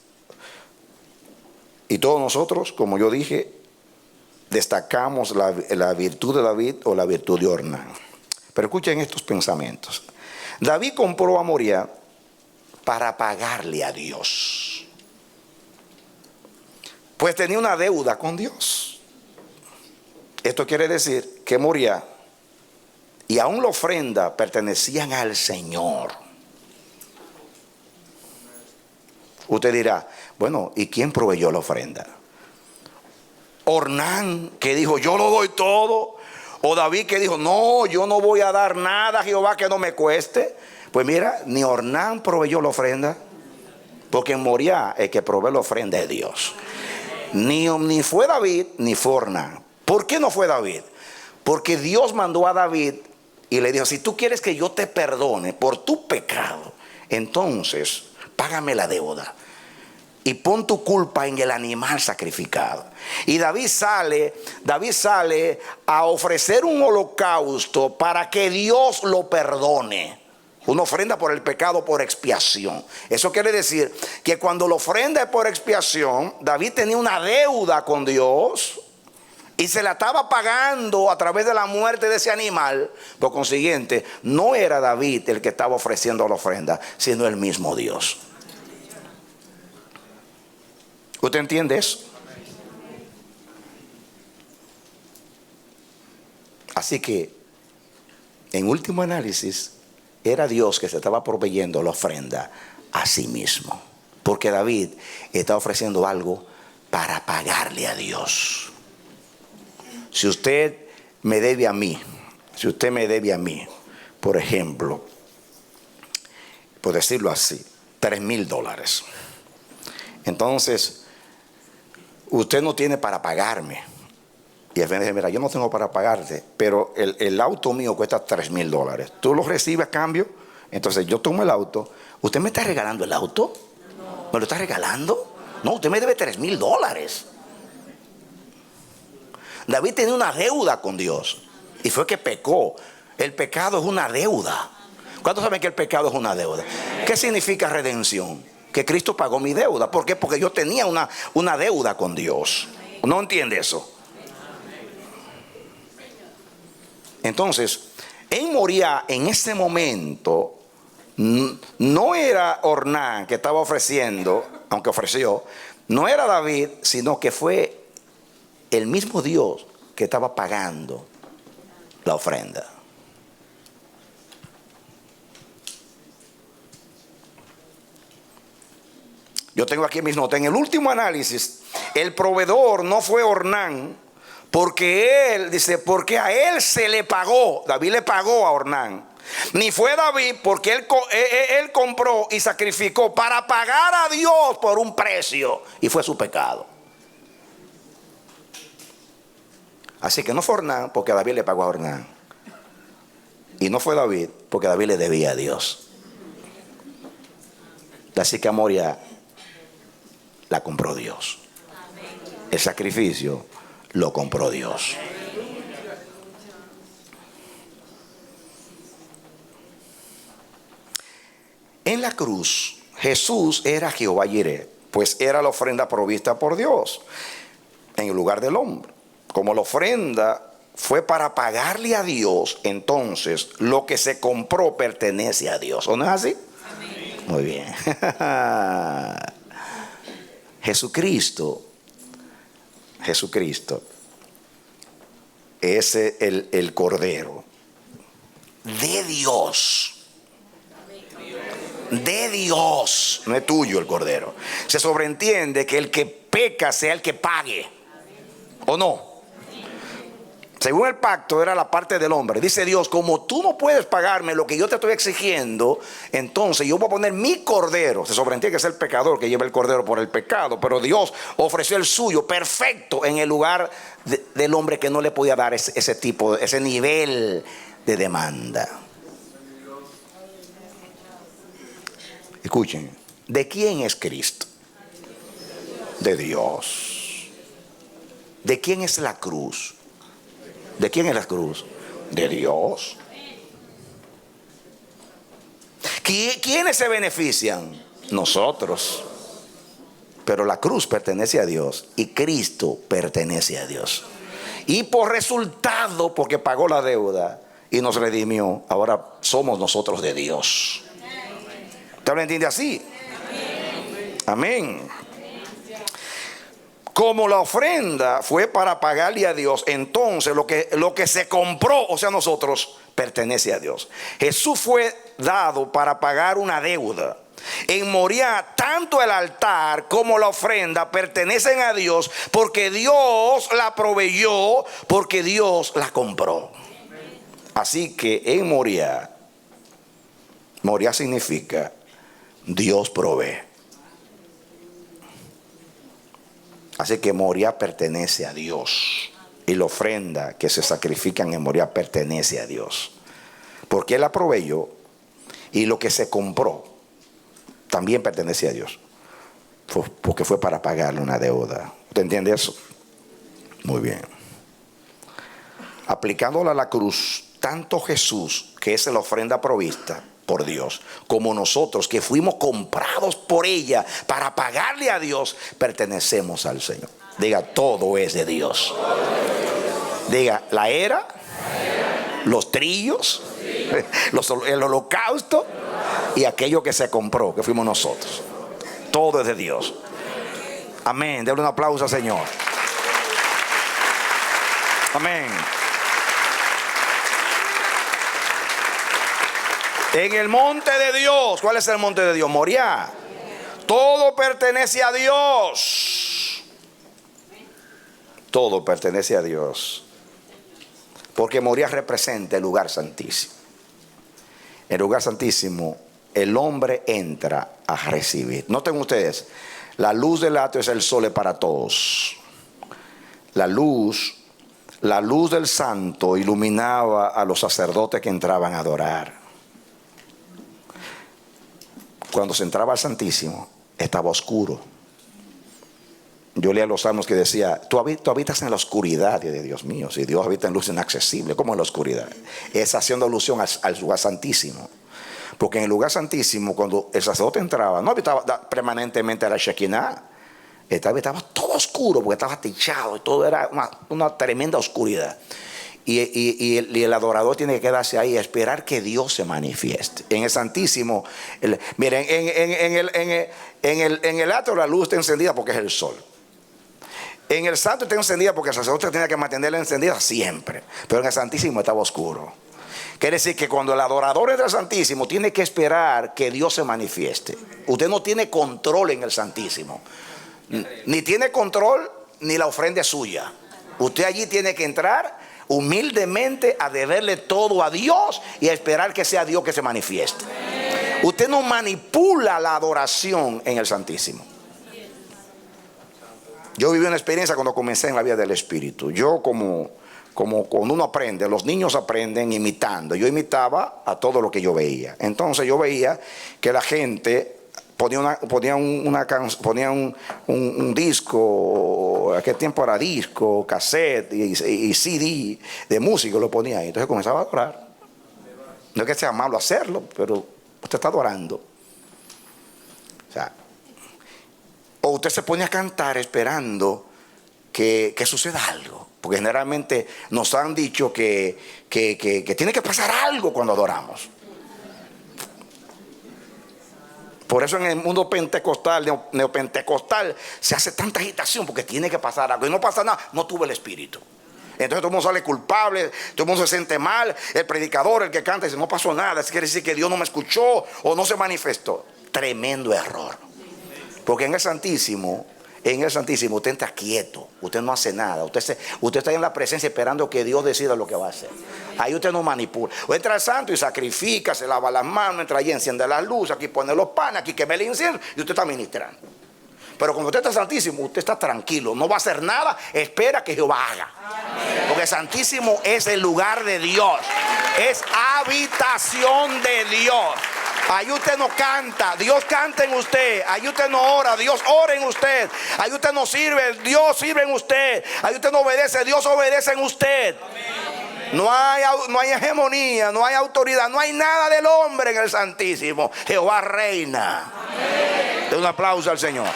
y todos nosotros, como yo dije, destacamos la virtud de David o la virtud de Ornán. Pero escuchen estos pensamientos. David compró a Moriah para pagarle a Dios, pues tenía una deuda con Dios. Esto quiere decir que Moriah y aún la ofrenda pertenecían al Señor. Usted dirá, bueno, ¿y quién proveyó la ofrenda? Ornán, que dijo, yo lo doy todo. O David, que dijo, no, yo no voy a dar nada a Jehová que no me cueste. Pues mira, ni Ornán proveyó la ofrenda, porque en Moriah el que provee la ofrenda es Dios. Ni fue David, ni fue Ornán. ¿Por qué no fue David? Porque Dios mandó a David y le dijo, si tú quieres que yo te perdone por tu pecado, entonces págame la deuda y pon tu culpa en el animal sacrificado. Y David sale a ofrecer un holocausto para que Dios lo perdone. Una ofrenda por el pecado, por expiación. Eso quiere decir que cuando la ofrenda es por expiación, David tenía una deuda con Dios y se la estaba pagando a través de la muerte de ese animal. Por consiguiente, no era David el que estaba ofreciendo la ofrenda, sino el mismo Dios. ¿Usted entiende eso? Así que, en último análisis, era Dios que se estaba proveyendo la ofrenda a sí mismo. Porque David estaba ofreciendo algo para pagarle a Dios. Si usted me debe a mí, por ejemplo, por decirlo así, $3,000. Entonces, usted no tiene para pagarme. Y el vendedor dice, mira, yo no tengo para pagarte, pero el auto mío cuesta $3,000. ¿Tú lo recibes a cambio? Entonces yo tomo el auto. ¿Usted me está regalando el auto? No. ¿Me lo está regalando? No, usted me debe $3,000. David tenía una deuda con Dios y fue que pecó. El pecado es una deuda. ¿Cuántos saben que el pecado es una deuda? ¿Qué significa redención? Que Cristo pagó mi deuda. ¿Por qué? Porque yo tenía una deuda con Dios. ¿No entiende eso? Entonces, en Moriah, en ese momento, no era Ornán que estaba ofreciendo, aunque ofreció, no era David, sino que fue el mismo Dios que estaba pagando la ofrenda. Yo tengo aquí mis notas. En el último análisis, el proveedor no fue Ornán, porque a él se le pagó. David le pagó a Ornán. Ni fue David, porque él compró y sacrificó para pagar a Dios por un precio, y fue su pecado. Así que no fue Ornán, porque David le pagó a Ornán. Y no fue David, porque David le debía a Dios. Así que a Moriah la compró Dios. El sacrificio lo compró Dios. En la cruz, Jesús era Jehová Jireh, pues era la ofrenda provista por Dios en el lugar del hombre. Como la ofrenda fue para pagarle a Dios, entonces lo que se compró pertenece a Dios. ¿O no es así? Amén. Muy bien. Jesucristo es el Cordero de Dios. De Dios. No es tuyo el Cordero. Se sobreentiende que el que peca sea el que pague. ¿O no? Según el pacto era la parte del hombre. Dice Dios, como tú no puedes pagarme lo que yo te estoy exigiendo, entonces yo voy a poner mi cordero. Se sobreentiende que es el pecador que lleva el cordero por el pecado, pero Dios ofreció el suyo perfecto en el lugar del hombre que no le podía dar ese nivel de demanda. Escuchen, ¿de quién es Cristo? De Dios. ¿De quién es la cruz? ¿De quién es la cruz? De Dios. ¿Quiénes se benefician? Nosotros. Pero la cruz pertenece a Dios y Cristo pertenece a Dios. Y por resultado, porque pagó la deuda y nos redimió, ahora somos nosotros de Dios. ¿Usted lo entiende así? Amén. Como la ofrenda fue para pagarle a Dios, entonces lo que se compró, o sea nosotros, pertenece a Dios. Jesús fue dado para pagar una deuda. En Moriah, tanto el altar como la ofrenda pertenecen a Dios, porque Dios la proveyó, porque Dios la compró. Así que en Moriah significa Dios provee. Así que Moriah pertenece a Dios. Y la ofrenda que se sacrifican en Moriah pertenece a Dios. Porque Él la proveyó. Y lo que se compró también pertenece a Dios. Porque fue para pagarle una deuda. ¿Usted entiende eso? Muy bien. Aplicándola a la cruz, tanto Jesús, que es la ofrenda provista por Dios, como nosotros que fuimos comprados por ella para pagarle a Dios, pertenecemos al Señor. Diga, todo es de Dios. Diga, la era, los trillos, el holocausto y aquello que se compró, que fuimos nosotros. Todo es de Dios. Amén. Denle un aplauso al Señor. Amén. En el monte de Dios. ¿Cuál es el monte de Dios? Moriah. Todo pertenece a Dios. Todo pertenece a Dios. Porque Moriah representa el lugar santísimo. El lugar santísimo, el hombre entra a recibir. Noten ustedes, la luz del atrio es el sol para todos. La luz del santo iluminaba a los sacerdotes que entraban a adorar. Cuando se entraba al Santísimo, estaba oscuro. Yo leía los salmos que decía, tú habitas en la oscuridad, de Dios mío, si Dios habita en luz inaccesible, ¿cómo en la oscuridad? Es haciendo alusión al lugar santísimo. Porque en el lugar santísimo, cuando el sacerdote entraba, no habitaba permanentemente a la Shekinah, estaba todo oscuro, porque estaba techado y todo era una tremenda oscuridad. Y el adorador tiene que quedarse ahí y esperar que Dios se manifieste. En el Santísimo, miren, en el atrio la luz está encendida porque es el sol. En el santo está encendida porque el sacerdote tenía que mantenerla encendida siempre. Pero en el Santísimo estaba oscuro. Quiere decir que cuando el adorador entra al Santísimo, tiene que esperar que Dios se manifieste. Usted no tiene control en el Santísimo. Ni tiene control, ni la ofrenda es suya. Usted allí tiene que entrar humildemente a deberle todo a Dios y a esperar que sea Dios que se manifieste. Usted no manipula la adoración en el Santísimo. Yo viví una experiencia cuando comencé en la vida del Espíritu. Yo como cuando uno aprende, los niños aprenden imitando. Yo imitaba a todo lo que yo veía. Entonces yo veía que la gente ponía un disco, aquel tiempo era disco, cassette y CD de música, lo ponía ahí. Entonces comenzaba a adorar. No es que sea malo hacerlo, pero usted está adorando. O usted se pone a cantar esperando que suceda algo. Porque generalmente nos han dicho que tiene que pasar algo cuando adoramos. Por eso en el mundo pentecostal, neopentecostal, se hace tanta agitación porque tiene que pasar algo. Y no pasa nada, no tuvo el Espíritu. Entonces todo el mundo sale culpable, todo el mundo se siente mal. El predicador, el que canta, dice, no pasó nada. Eso quiere decir que Dios no me escuchó o no se manifestó. Tremendo error. Porque en el Santísimo usted está quieto, usted no hace nada, usted está en la presencia esperando que Dios decida lo que va a hacer. Ahí usted no manipula. O entra al santo y sacrifica, se lava las manos, entra allí, enciende la luz, aquí pone los panes, aquí quema el incienso y usted está ministrando. Pero cuando usted está santísimo, usted está tranquilo, no va a hacer nada, espera que Jehová haga. Porque Santísimo es el lugar de Dios, es habitación de Dios. Ahí usted no canta, Dios canta en usted. Ahí usted no ora, Dios ora en usted. Ahí usted no sirve, Dios sirve en usted. Ahí usted no obedece, Dios obedece en usted. No hay hegemonía, no hay autoridad, no hay nada del hombre en el Santísimo. Jehová reina. Den un aplauso al Señor.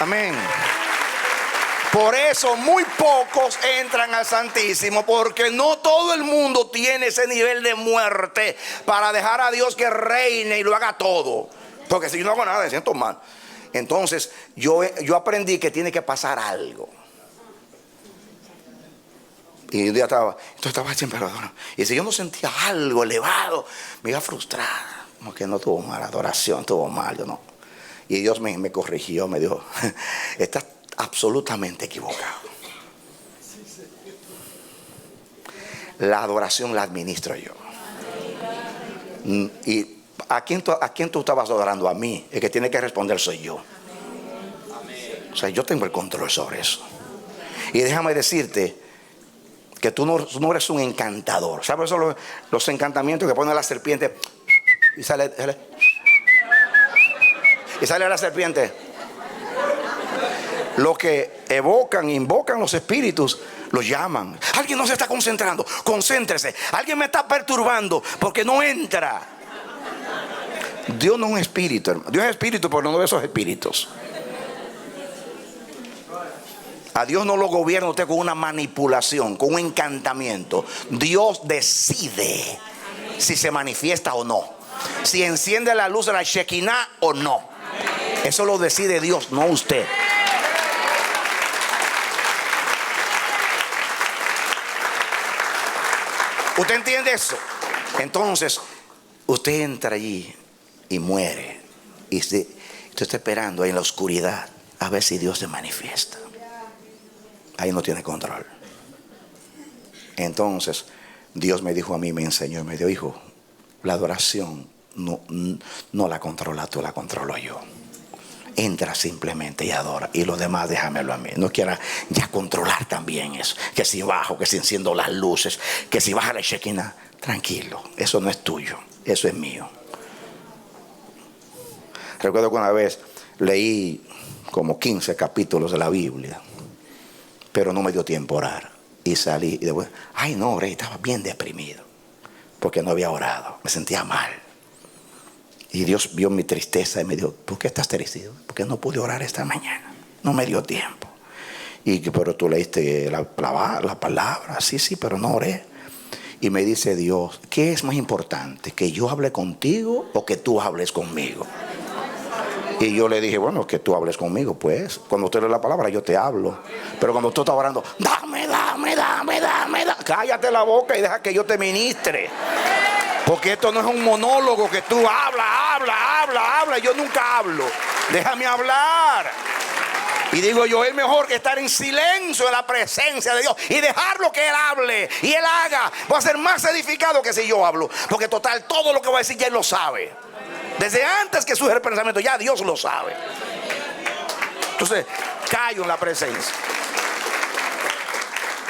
Amén. Por eso muy pocos entran al Santísimo, porque no todo el mundo tiene ese nivel de muerte para dejar a Dios que reine y lo haga todo. Porque si yo no hago nada me siento mal. Entonces yo aprendí que tiene que pasar algo. Y un día estaba siempre, y si yo no sentía algo elevado, me iba a frustrar. Como que no tuvo mala adoración, tuvo mal, yo no. Y Dios me corrigió, me dijo, estás absolutamente equivocado. La adoración la administro yo. Y ¿a quién tú estabas adorando? A mí. El que tiene que responder soy yo. O sea, yo tengo el control sobre eso. Y déjame decirte que tú no eres un encantador. ¿Sabes eso? Los encantamientos que pone la serpiente y sale la serpiente. Lo que invocan los espíritus, los llaman. Alguien no se está concentrando, concéntrese. Alguien me está perturbando porque no entra. Dios no es un espíritu, hermano. Dios es espíritu, pero no de esos espíritus. A Dios no lo gobierna usted con una manipulación, con un encantamiento. Dios decide si se manifiesta o no, si enciende la luz de la Shekinah o no. Eso lo decide Dios, no usted. ¿Usted entiende eso? Entonces usted entra allí y muere, y usted está esperando ahí en la oscuridad a ver si Dios se manifiesta. Ahí no tiene control. Entonces Dios me dijo a mí, me enseñó y me dijo, hijo, la adoración no la controla tú, la controlo yo. Entra simplemente y adora, y lo demás déjamelo a mí. No quiera ya controlar también eso, que si bajo, que si enciendo las luces, que si baja la Shekinah. Tranquilo, eso no es tuyo, eso es mío. Recuerdo que una vez leí como 15 capítulos de la Biblia, pero no me dio tiempo a orar. Y salí y después, oré, estaba bien deprimido porque no había orado, me sentía mal. Y Dios vio mi tristeza y me dijo, ¿por qué estás triste? Porque no pude orar esta mañana, no me dio tiempo. Pero tú leíste la palabra, sí, pero no oré. Y me dice Dios, ¿qué es más importante? ¿Que yo hable contigo o que tú hables conmigo? Y yo le dije, bueno, que tú hables conmigo, pues. Cuando usted lee la palabra, yo te hablo. Pero cuando tú estás orando, dame. Cállate la boca y deja que yo te ministre. Porque esto no es un monólogo que tú habla. Yo nunca hablo. Déjame hablar. Y digo yo, es mejor que estar en silencio en la presencia de Dios y dejarlo que Él hable y Él haga. Va a ser más edificado que si yo hablo. Porque total, todo lo que voy a decir ya Él lo sabe. Desde antes que surge el pensamiento, ya Dios lo sabe. Entonces, callo en la presencia.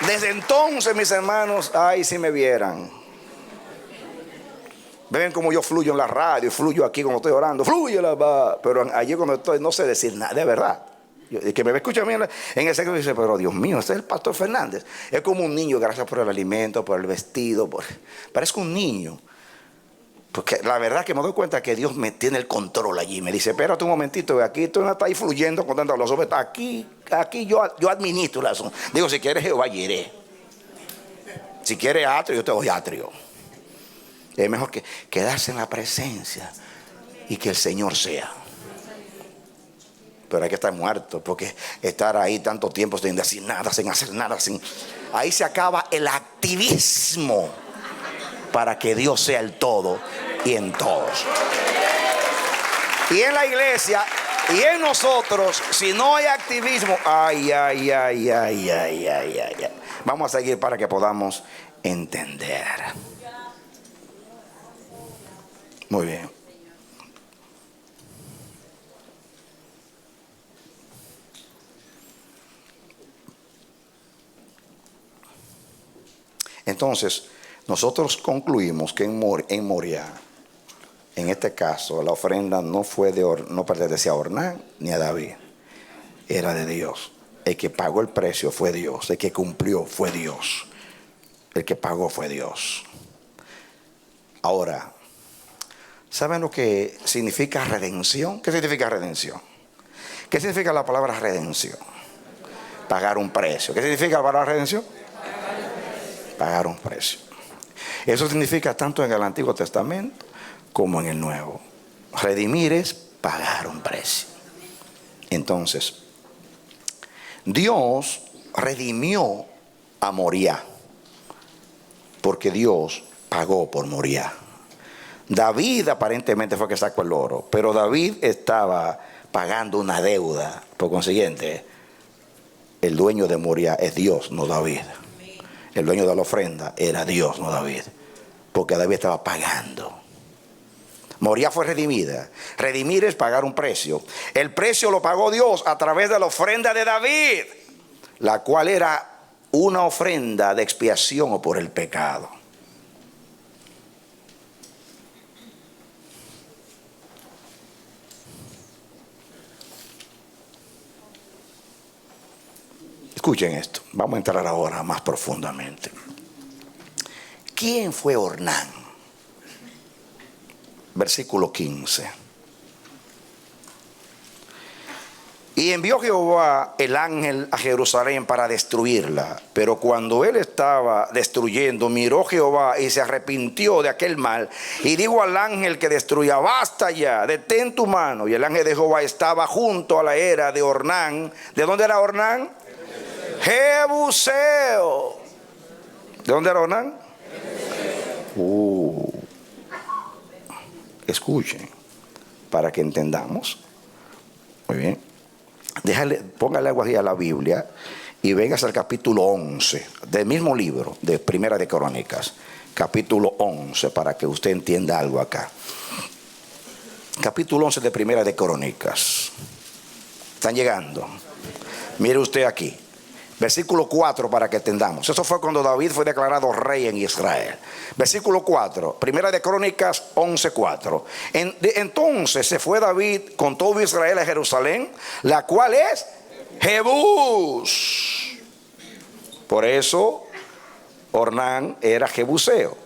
Desde entonces, mis hermanos, ay, si me vieran. Ven como yo fluyo en la radio, fluyo aquí cuando estoy orando, pero allí cuando estoy no sé decir nada, de verdad. El que me escucha a mí en el secreto dice, pero Dios mío, este es el pastor Fernández. Es como un niño, gracias por el alimento, por el vestido, parezco un niño. Porque la verdad que me doy cuenta que Dios me tiene el control allí. Me dice, espérate un momentito, aquí tú no estás ahí fluyendo contando los hombres. Aquí yo administro el asunto. Digo, si quieres Jehová, iré. Si quieres atrio, yo te doy atrio. Es mejor que quedarse en la presencia y que el Señor sea. Pero hay que estar muerto, porque estar ahí tanto tiempo sin decir nada, sin hacer nada, ahí se acaba el activismo para que Dios sea el todo y en todos. Y en la iglesia y en nosotros, si no hay activismo, ay. Vamos a seguir para que podamos entender. Muy bien. Entonces, nosotros concluimos que en Moriah, en este caso, la ofrenda no pertenecía a Ornán ni a David, era de Dios. El que pagó el precio fue Dios, el que cumplió fue Dios, el que pagó fue Dios. Ahora, ¿saben lo que significa redención? ¿Qué significa redención? ¿Qué significa la palabra redención? Pagar un precio. ¿Qué significa la palabra redención? Pagar un precio. Eso significa tanto en el Antiguo Testamento como en el Nuevo. Redimir es pagar un precio. Entonces, Dios redimió a Moriah porque Dios pagó por Moriah. David aparentemente fue que sacó el oro, pero David estaba pagando una deuda. Por consiguiente, el dueño de Moriah es Dios, no David. El dueño de la ofrenda era Dios, no David, porque David estaba pagando. Moriah fue redimida. Redimir es pagar un precio. El precio lo pagó Dios a través de la ofrenda de David, la cual era una ofrenda de expiación o por el pecado. Escuchen esto, vamos a entrar ahora más profundamente. ¿Quién fue Ornán? Versículo 15. Y envió Jehová el ángel a Jerusalén para destruirla. Pero cuando él estaba destruyendo, miró Jehová y se arrepintió de aquel mal. Y dijo al ángel que destruía: basta ya, detén tu mano. Y el ángel de Jehová estaba junto a la era de Ornán. ¿De dónde era Ornán? Jebuseo. ¿De dónde era Ornán? Escuchen, para que entendamos. Muy bien. Póngale algo aquí a la Biblia y vengas al capítulo 11 del mismo libro de Primera de Crónicas, capítulo 11, para que usted entienda algo acá. Capítulo 11 de Primera de Crónicas. ¿Están llegando? Mire usted aquí, versículo 4, para que entendamos. Eso fue cuando David fue declarado rey en Israel. Versículo 4, Primera de Crónicas 11:4. Entonces se fue David con todo Israel a Jerusalén, la cual es Jebús. Por eso Ornán era jebuseo.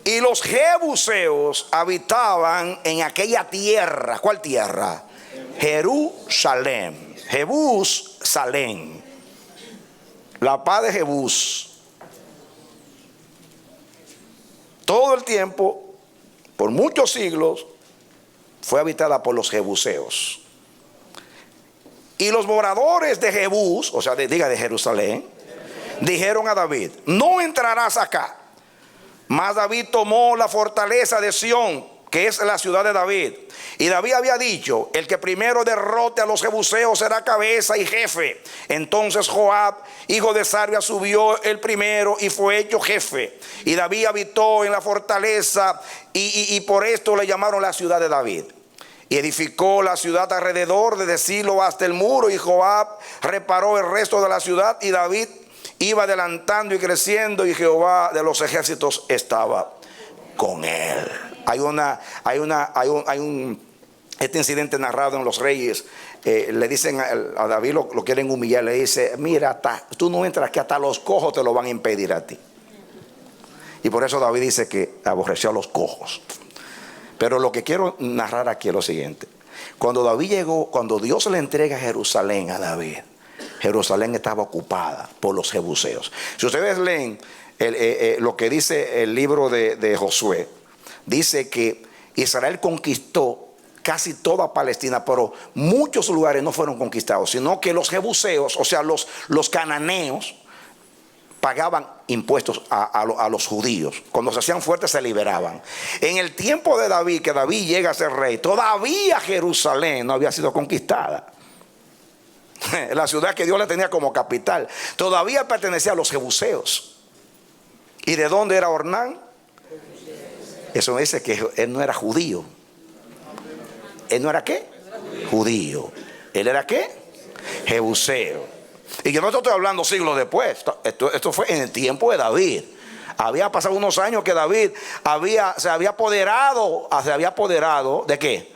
Y los jebuseos habitaban en aquella tierra. ¿Cuál tierra? Jerusalén. Jebús, Salén, la paz de Jebús. Todo el tiempo, por muchos siglos, fue habitada por los jebuseos. Y los moradores de Jebús, o sea, de Jerusalén, dijeron a David: no entrarás acá. Mas David tomó la fortaleza de Sión, que es la ciudad de David. Y David había dicho: el que primero derrote a los jebuseos será cabeza y jefe. Entonces Joab, hijo de Sarvia, subió el primero y fue hecho jefe. Y David habitó en la fortaleza y por esto le llamaron la ciudad de David. Y edificó la ciudad alrededor, desde Silo hasta el muro. Y Joab reparó el resto de la ciudad. Y David iba adelantando y creciendo, y Jehová de los ejércitos estaba con él. Este incidente narrado en Los Reyes. Le dicen a David, lo quieren humillar, le dice: mira, tú no entras, que hasta los cojos te lo van a impedir a ti. Y por eso David dice que aborreció a los cojos. Pero lo que quiero narrar aquí es lo siguiente: cuando David llegó, cuando Dios le entrega Jerusalén a David, Jerusalén estaba ocupada por los jebuseos. Si ustedes leen lo que dice el libro de Josué, dice que Israel conquistó casi toda Palestina, pero muchos lugares no fueron conquistados, sino que los jebuseos, o sea, los cananeos, pagaban impuestos a los judíos. Cuando se hacían fuertes se liberaban. En el tiempo de David, que David llega a ser rey, todavía Jerusalén no había sido conquistada. La ciudad que Dios le tenía como capital todavía pertenecía a los jebuseos. ¿Y de dónde era Ornán? Eso dice que él no era judío. ¿Él no era qué? Judío. ¿Él era qué? Jebuseo. Y yo no estoy hablando siglos después. Esto fue en el tiempo de David. Había pasado unos años que David se había apoderado ¿de qué?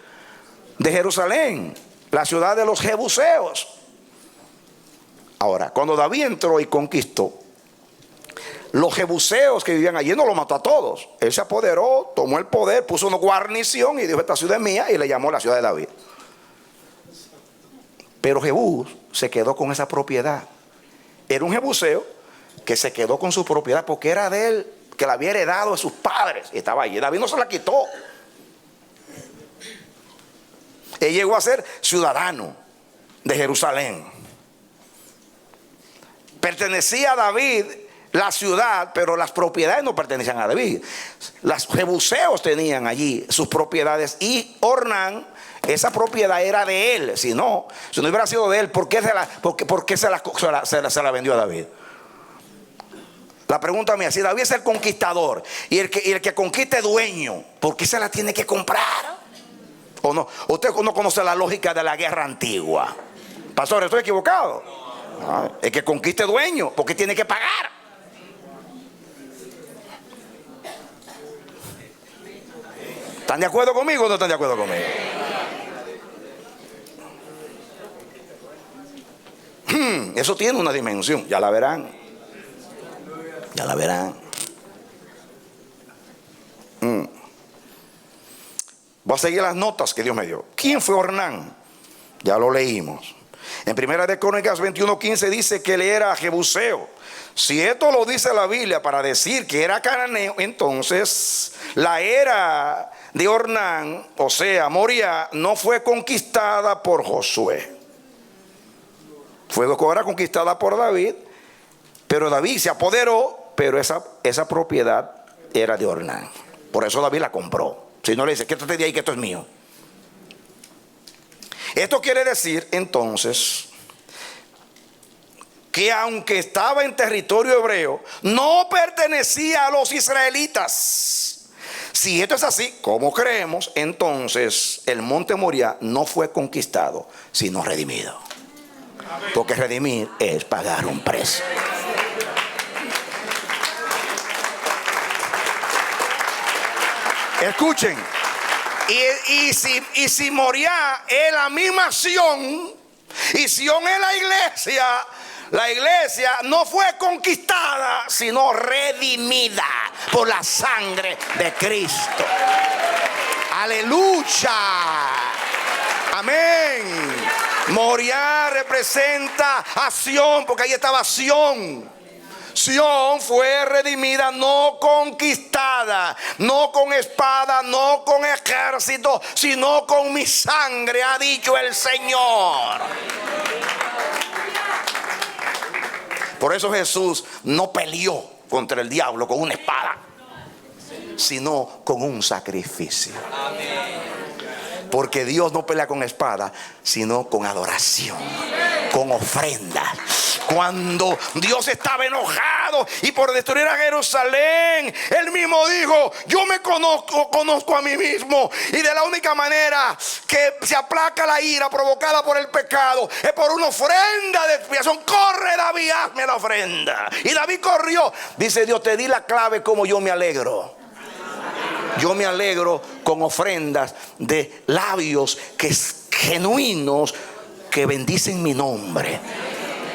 De Jerusalén, la ciudad de los jebuseos. Ahora, cuando David entró y conquistó, los jebuseos que vivían allí no lo mató a todos. Él se apoderó, tomó el poder, puso una guarnición y dijo: esta ciudad es mía, y le llamó la ciudad de David. Pero Jebús se quedó con esa propiedad. Era un jebuseo que se quedó con su propiedad porque era de él, que la había heredado de sus padres, y estaba allí. David no se la quitó. Él llegó a ser ciudadano de Jerusalén. Pertenecía a David la ciudad, pero las propiedades no pertenecían a David. Los jebuseos tenían allí sus propiedades, y Ornán, esa propiedad era de él. Si no hubiera sido de él, ¿por qué se la vendió a David? La pregunta mía: si David es el conquistador y el que conquista es dueño, ¿por qué se la tiene que comprar? ¿O no? Usted no conoce la lógica de la guerra antigua. Pastor, ¿estoy equivocado? No, el que conquiste es dueño, ¿por qué tiene que pagar? ¿Están de acuerdo conmigo o no están de acuerdo conmigo? Eso tiene una dimensión, ya la verán. Ya la verán. Voy a seguir las notas que Dios me dio. ¿Quién fue Ornán? Ya lo leímos. En Primera de Crónicas 21:15 dice que él era jebuseo. Si esto lo dice la Biblia para decir que era cananeo, entonces la era de Ornán, o sea, Moriah, no fue conquistada por Josué. Fue ahora conquistada por David, pero David se apoderó, pero esa propiedad era de Ornán. Por eso David la compró. Si no, le dice: quítate de ahí, que esto es mío. Esto quiere decir entonces que aunque estaba en territorio hebreo, no pertenecía a los israelitas. Si esto es así, como creemos, entonces el monte Moriah no fue conquistado, sino redimido. Porque redimir es pagar un precio. Escuchen. Y si Moriah es la misma Sión, y Sión es la iglesia no fue conquistada, sino redimida por la sangre de Cristo. Aleluya. Amén. Moriah representa a Sión, porque ahí estaba Sión. Sión fue redimida, no conquistada, no con espada, no con ejército, sino con mi sangre, ha dicho el Señor. Por eso Jesús no peleó contra el diablo con una espada, sino con un sacrificio. Porque Dios no pelea con espada, sino con adoración, con ofrenda. Cuando Dios estaba enojado y por destruir a Jerusalén, Él mismo dijo: yo me conozco a mí mismo, y de la única manera que se aplaca la ira provocada por el pecado es por una ofrenda de expiación. Corre, David, hazme la ofrenda. Y David corrió. Dice Dios: te di la clave como yo me alegro. Yo me alegro con ofrendas de labios genuinos que bendicen mi nombre,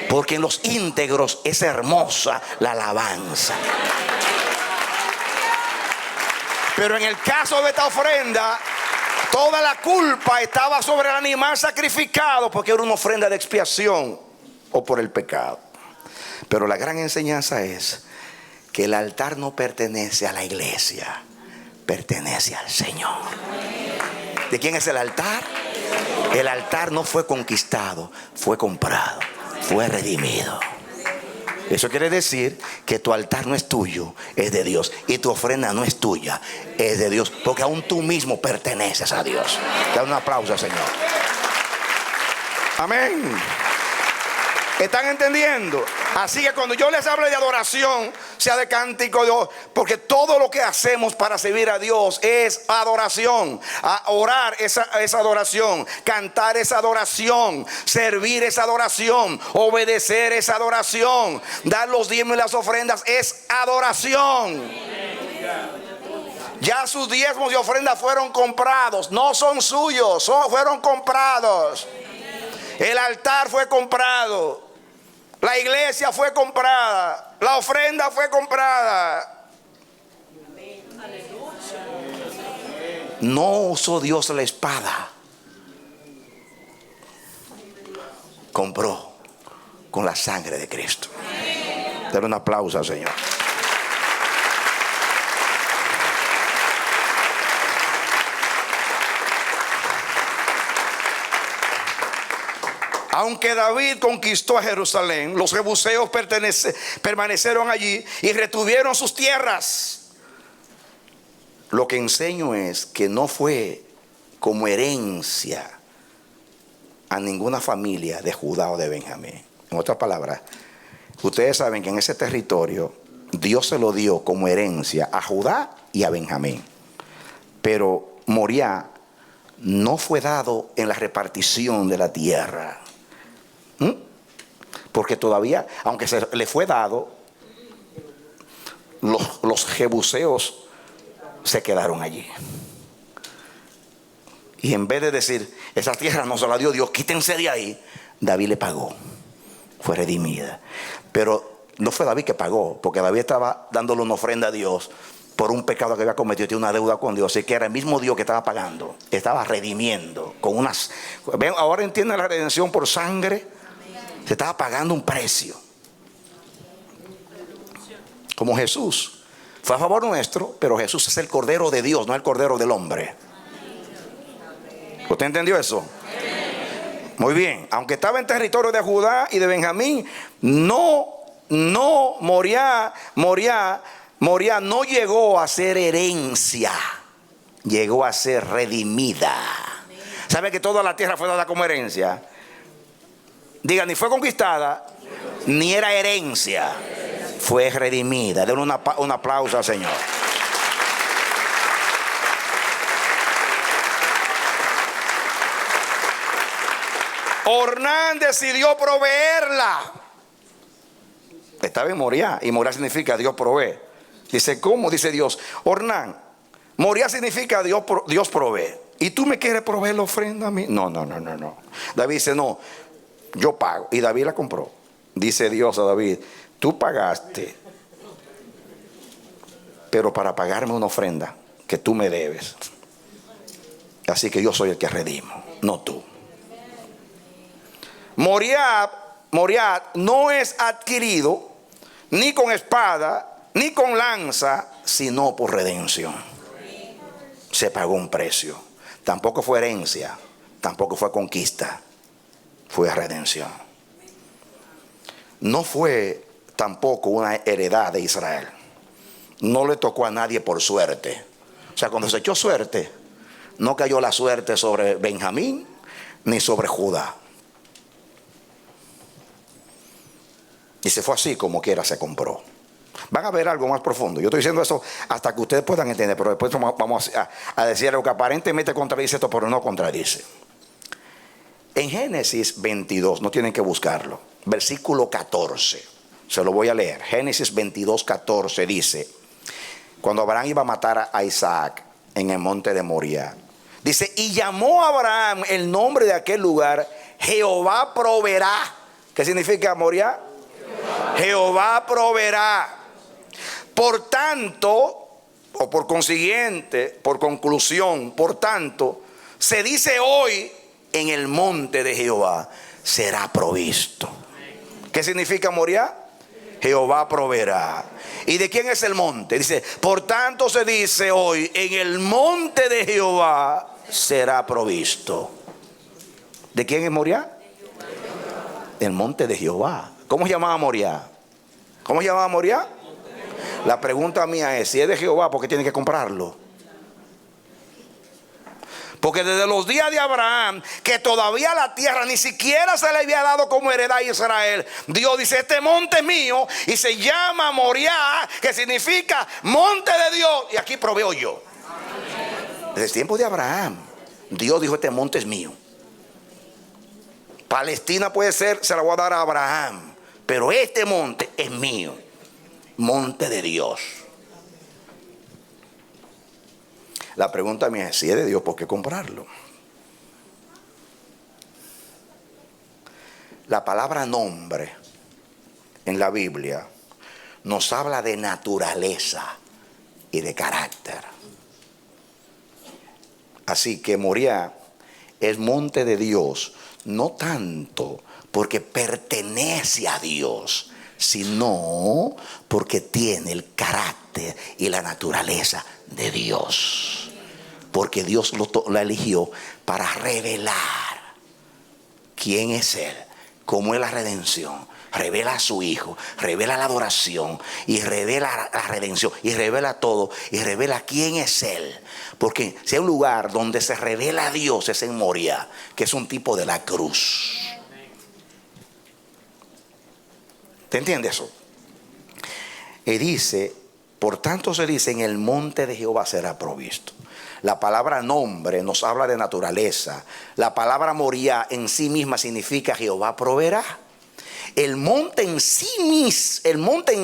porque en los íntegros es hermosa la alabanza. Pero en el caso de esta ofrenda, toda la culpa estaba sobre el animal sacrificado, porque era una ofrenda de expiación o por el pecado. Pero la gran enseñanza es que el altar no pertenece a la iglesia, pertenece al Señor. ¿De quién es el altar? El altar no fue conquistado, fue comprado, fue redimido. Eso quiere decir que tu altar no es tuyo, es de Dios. Y tu ofrenda no es tuya, es de Dios, porque aún tú mismo perteneces a Dios. Da un aplauso al Señor. Amén. ¿Están entendiendo? Así que cuando yo les hable de adoración, sea de cántico, porque todo lo que hacemos para servir a Dios es adoración. Orar es adoración, cantar es adoración, servir es adoración, obedecer es adoración, dar los diezmos y las ofrendas es adoración. Ya sus diezmos y ofrendas fueron comprados, no son suyos, fueron comprados. El altar fue comprado, la iglesia fue comprada, la ofrenda fue comprada. No usó Dios la espada, compró con la sangre de Cristo. Dale un aplauso al Señor. Aunque David conquistó a Jerusalén, los jebuseos permanecieron allí y retuvieron sus tierras. Lo que enseño es que no fue como herencia a ninguna familia de Judá o de Benjamín. En otras palabras, ustedes saben que en ese territorio Dios se lo dio como herencia a Judá y a Benjamín. Pero Moriah no fue dado en la repartición de la tierra. Porque todavía, aunque se le fue dado, los jebuseos se quedaron allí. Y en vez de decir, esa tierra no se la dio Dios, quítense de ahí, David le pagó, fue redimida. Pero no fue David que pagó, porque David estaba dándole una ofrenda a Dios por un pecado que había cometido, tiene una deuda con Dios. Así que era el mismo Dios que estaba pagando, estaba redimiendo con unas. ¿Ven? Ahora entienden la redención por sangre. Se estaba pagando un precio. Como Jesús fue a favor nuestro, pero Jesús es el Cordero de Dios, no el Cordero del hombre. ¿Usted entendió eso? Muy bien. Aunque estaba en territorio de Judá y de Benjamín, Moriah no llegó a ser herencia, llegó a ser redimida. ¿Sabe que toda la tierra fue dada como herencia? Diga, ni fue conquistada, ni era herencia, fue redimida. Denle un aplauso al Señor. Ornán decidió proveerla. Estaba en Moriah, y Moriah significa Dios provee. Dice, ¿cómo? Dice Dios, Ornán, Moriah significa Dios provee. ¿Y tú me quieres proveer la ofrenda a mí? No. David dice, no, yo pago. Y David la compró. Dice Dios a David, tú pagaste, pero para pagarme una ofrenda que tú me debes. Así que yo soy el que redimo, no tú. Moriah no es adquirido ni con espada ni con lanza, sino por redención. Se pagó un precio. Tampoco fue herencia, tampoco fue conquista, fue redención. No fue tampoco una heredad de Israel. No le tocó a nadie por suerte. O sea, cuando se echó suerte, no cayó la suerte sobre Benjamín ni sobre Judá. Y se fue así, como quiera se compró. Van a ver algo más profundo. Yo estoy diciendo eso hasta que ustedes puedan entender, pero después vamos a decir algo que aparentemente contradice esto, pero no contradice. En Génesis 22, no tienen que buscarlo, versículo 14, se lo voy a leer. Génesis 22, 14 dice, cuando Abraham iba a matar a Isaac en el monte de Moriah, dice, y llamó a Abraham el nombre de aquel lugar, Jehová proveerá. ¿Qué significa Moriah? Jehová proveerá. Por tanto, o por consiguiente, por conclusión, por tanto, se dice hoy, en el monte de Jehová será provisto. ¿Qué significa Moriah? Jehová proveerá. ¿Y de quién es el monte? Dice, por tanto se dice hoy, en el monte de Jehová será provisto. ¿De quién es Moriah? El monte de Jehová. ¿Cómo se llamaba Moriah? ¿Cómo se llamaba Moriah? La pregunta mía es, si es de Jehová, ¿por qué tiene que comprarlo? Porque desde los días de Abraham, que todavía la tierra ni siquiera se le había dado como heredad a Israel, Dios dice: este monte es mío, y se llama Moriah, que significa monte de Dios, y aquí proveo yo. Desde el tiempo de Abraham, Dios dijo: este monte es mío. Palestina puede ser, se la voy a dar a Abraham, pero este monte es mío, monte de Dios. La pregunta mía es: si es de Dios, ¿por qué comprarlo? La palabra nombre en la Biblia nos habla de naturaleza y de carácter. Así que Moriah es monte de Dios, no tanto porque pertenece a Dios, sino porque tiene el carácter y la naturaleza de Dios. Porque Dios lo eligió para revelar quién es Él, cómo es la redención. Revela a su Hijo, revela la adoración, y revela la redención, y revela todo, y revela quién es Él. Porque si hay un lugar donde se revela a Dios, es en Moriah, que es un tipo de la cruz. ¿Te entiendes eso? Y dice: por tanto se dice, en el monte de Jehová será provisto. La palabra nombre nos habla de naturaleza. La palabra Moriah en sí misma significa Jehová proveerá. El monte en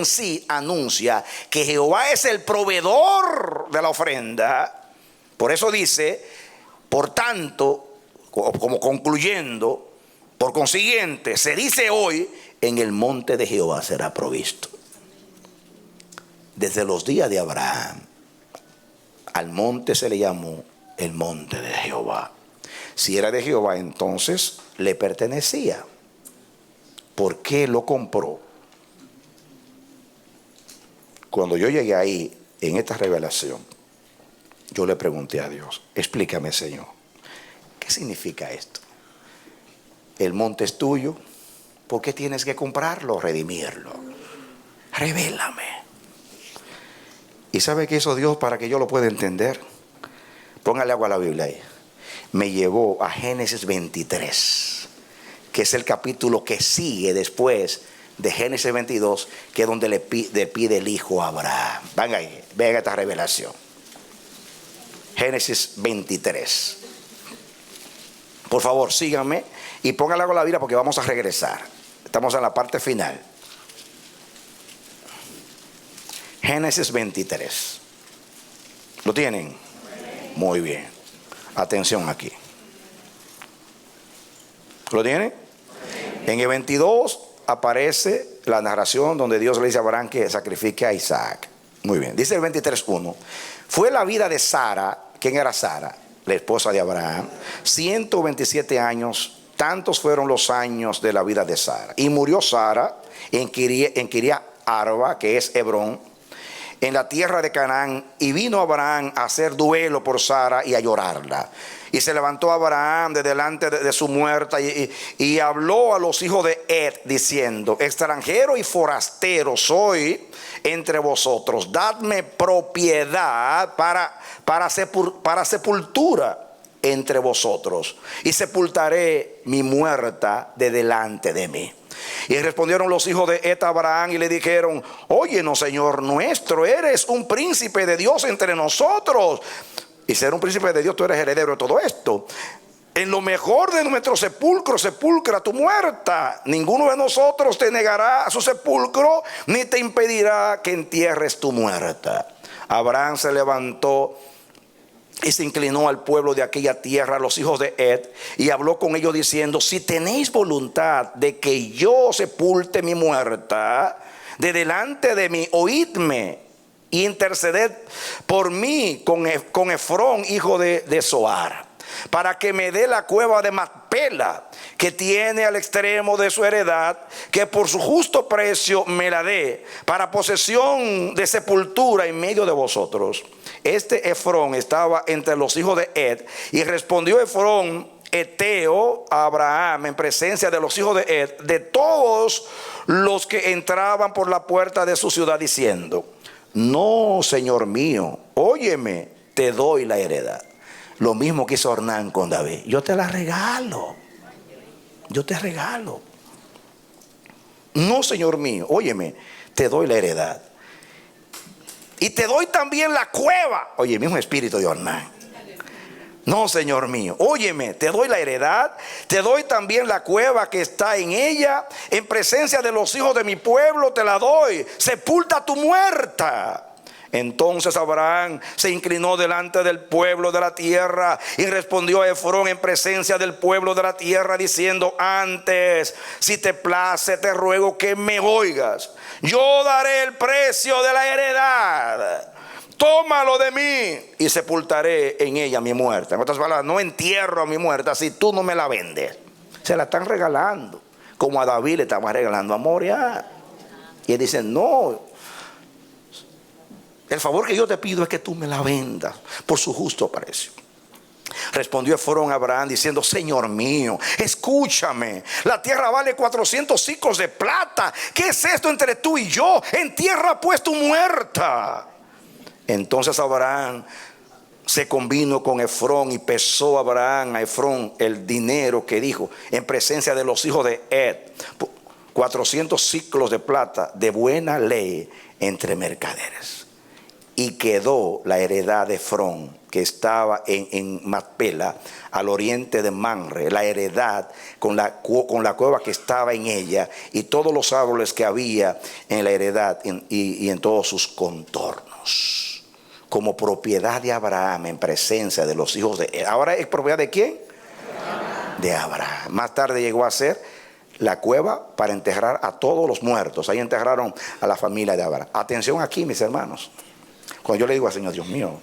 sí anuncia que Jehová es el proveedor de la ofrenda. Por eso dice: por tanto, como concluyendo, por consiguiente, se dice hoy: en el monte de Jehová será provisto. Desde los días de Abraham, al monte se le llamó el monte de Jehová. Si era de Jehová, entonces le pertenecía. ¿Por qué lo compró? Cuando yo llegué ahí, en esta revelación, yo le pregunté a Dios: explícame, Señor, ¿qué significa esto? El monte es tuyo, ¿por qué tienes que comprarlo, redimirlo? Revélame. ¿Y sabe qué hizo Dios para que yo lo pueda entender? Póngale agua a la Biblia ahí. Me llevó a Génesis 23, que es el capítulo que sigue después de Génesis 22, que es donde le pide el hijo a Abraham. Venga ahí, venga esta revelación. Génesis 23. Por favor, síganme y póngale agua a la Biblia, porque vamos a regresar. Estamos en la parte final. Génesis 23. ¿Lo tienen? Muy bien. Atención aquí. ¿Lo tienen? En el 22 aparece la narración donde Dios le dice a Abraham que sacrifique a Isaac. Muy bien. Dice el 23:1. Fue la vida de Sara. ¿Quién era Sara? La esposa de Abraham. 127 años. Tantos fueron los años de la vida de Sara. Y murió Sara en Kiriat Arba, que es Hebrón, en la tierra de Canaán. Y vino Abraham a hacer duelo por Sara y a llorarla. Y se levantó Abraham de delante de su muerta y habló a los hijos de Ed, diciendo: extranjero y forastero soy entre vosotros, dadme propiedad para sepultura entre vosotros, y sepultaré mi muerta de delante de mí. Y respondieron los hijos de Ed a Abraham y le dijeron: óyenos, Señor nuestro, eres un príncipe de Dios entre nosotros, y ser un príncipe de Dios, tú eres heredero de todo esto. En lo mejor de nuestro sepulcro sepulcra tu muerta. Ninguno de nosotros te negará a su sepulcro, ni te impedirá que entierres tu muerta. Abraham se levantó y se inclinó al pueblo de aquella tierra, a los hijos de Ed, y habló con ellos diciendo: si tenéis voluntad de que yo sepulte mi muerta de delante de mí, oídme y interceded por mí con Efrón, hijo de Zohar, para que me dé la cueva de Macpela, que tiene al extremo de su heredad, que por su justo precio me la dé, para posesión de sepultura en medio de vosotros. Este Efrón estaba entre los hijos de Ed, y respondió Efrón Eteo a Abraham en presencia de los hijos de Ed, de todos los que entraban por la puerta de su ciudad, diciendo: no, Señor mío, óyeme, te doy la heredad. Lo mismo que hizo Ornán con David. Yo te la regalo. Yo te regalo. No, Señor mío, óyeme, te doy la heredad. Y te doy también la cueva. Oye, el mismo espíritu de Ornán. No, Señor mío, óyeme, te doy la heredad, te doy también la cueva que está en ella, en presencia de los hijos de mi pueblo te la doy, sepulta tu muerta. Entonces Abraham se inclinó delante del pueblo de la tierra y respondió a Efrón en presencia del pueblo de la tierra diciendo: antes, si te place, te ruego que me oigas. Yo daré el precio de la heredad. Tómalo de mí y sepultaré en ella mi muerta. En otras palabras, no entierro a mi muerta si tú no me la vendes. Se la están regalando, como a David le estaban regalando a Moria. Y él dice: no, el favor que yo te pido es que tú me la vendas por su justo precio. Respondió Efrón a Abraham diciendo: Señor mío, escúchame, la tierra vale 400 siclos de plata. ¿Qué es esto entre tú y yo? Entierra pues tu muerta. Entonces Abraham se convino con Efrón y pesó Abraham a Efrón el dinero que dijo en presencia de los hijos de Ed, 400 siclos de plata de buena ley entre mercaderes. Y quedó la heredad de Efrón, que estaba en Macpela, al oriente de Mamre, la heredad con la cueva que estaba en ella y todos los árboles que había en la heredad y en todos sus contornos, como propiedad de Abraham en presencia de los hijos de él. ¿Ahora es propiedad de quién? De Abraham. Más tarde llegó a ser la cueva para enterrar a todos los muertos. Ahí enterraron a la familia de Abraham. Atención aquí, mis hermanos. Cuando yo le digo al Señor: Dios mío,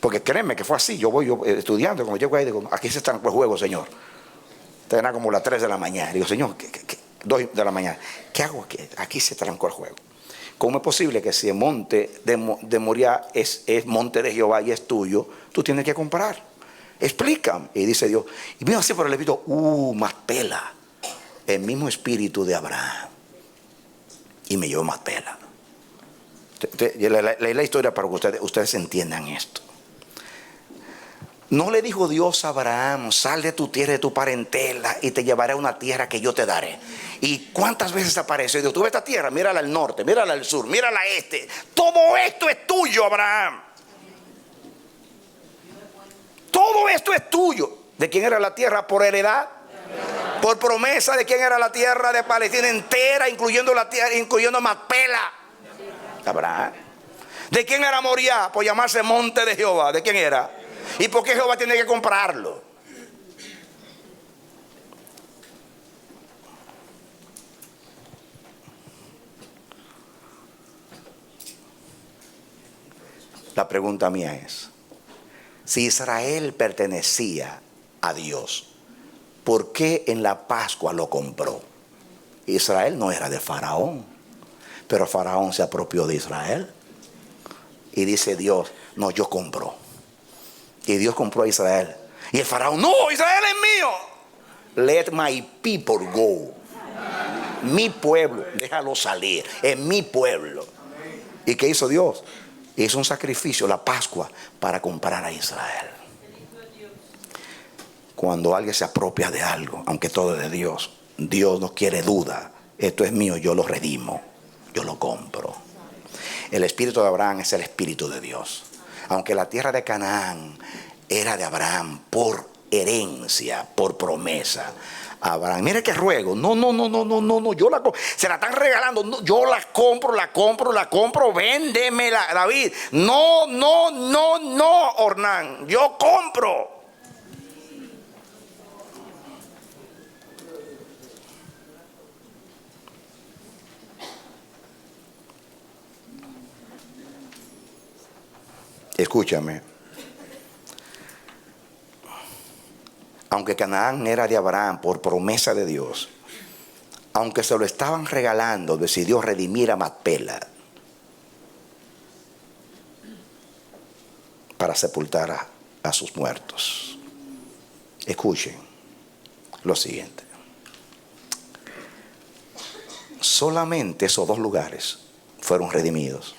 porque créeme que fue así. Yo voy estudiando, cuando llego ahí digo: aquí se trancó el juego, Señor. Era como las 3 de la mañana. Digo: Señor, 2 de la mañana, ¿qué hago aquí? Aquí se trancó el juego. ¿Cómo es posible que si el monte de Moriah es monte de Jehová y es tuyo, tú tienes que comprar? Explícame. Y dice Dios, y vino así por el espíritu, Macpela, el mismo espíritu de Abraham. Y me llevó Macpela. Leí la historia para que ustedes entiendan esto. No le dijo Dios a Abraham: sal de tu tierra, de tu parentela, y te llevaré a una tierra que yo te daré. ¿Y cuántas veces apareció? Y dijo: tú ves esta tierra, mírala al norte, mírala al sur, mírala al este. Todo esto es tuyo, Abraham. Todo esto es tuyo. ¿De quién era la tierra? Por heredad. Por promesa. ¿De quién era la tierra de Palestina entera, incluyendo la tierra, incluyendo Macpela? Abraham. ¿De quién era Moriah? Por llamarse monte de Jehová. ¿De quién era? ¿Y por qué Jehová tiene que comprarlo? La pregunta mía es: si Israel pertenecía a Dios, ¿por qué en la Pascua lo compró? Israel no era de Faraón, pero Faraón se apropió de Israel. Y dice Dios: no, yo compro. Y Dios compró a Israel. Y el Faraón: no, Israel es mío. Let my people go. Mi pueblo, déjalo salir. Es mi pueblo. ¿Y qué hizo Dios? Hizo un sacrificio, la Pascua, para comprar a Israel. Cuando alguien se apropia de algo, aunque todo es de Dios, Dios no quiere duda. Esto es mío, yo lo redimo, yo lo compro. El espíritu de Abraham es el espíritu de Dios. Aunque la tierra de Canaán era de Abraham por herencia, por promesa. Abraham, mire que ruego, no, yo se la están regalando, no, yo la compro, véndemela, David. No, Ornán, yo compro. Escúchame. Aunque Canaán era de Abraham por promesa de Dios, aunque se lo estaban regalando, decidió redimir a Macpela para sepultar a sus muertos. Escuchen lo siguiente: solamente esos 2 lugares fueron redimidos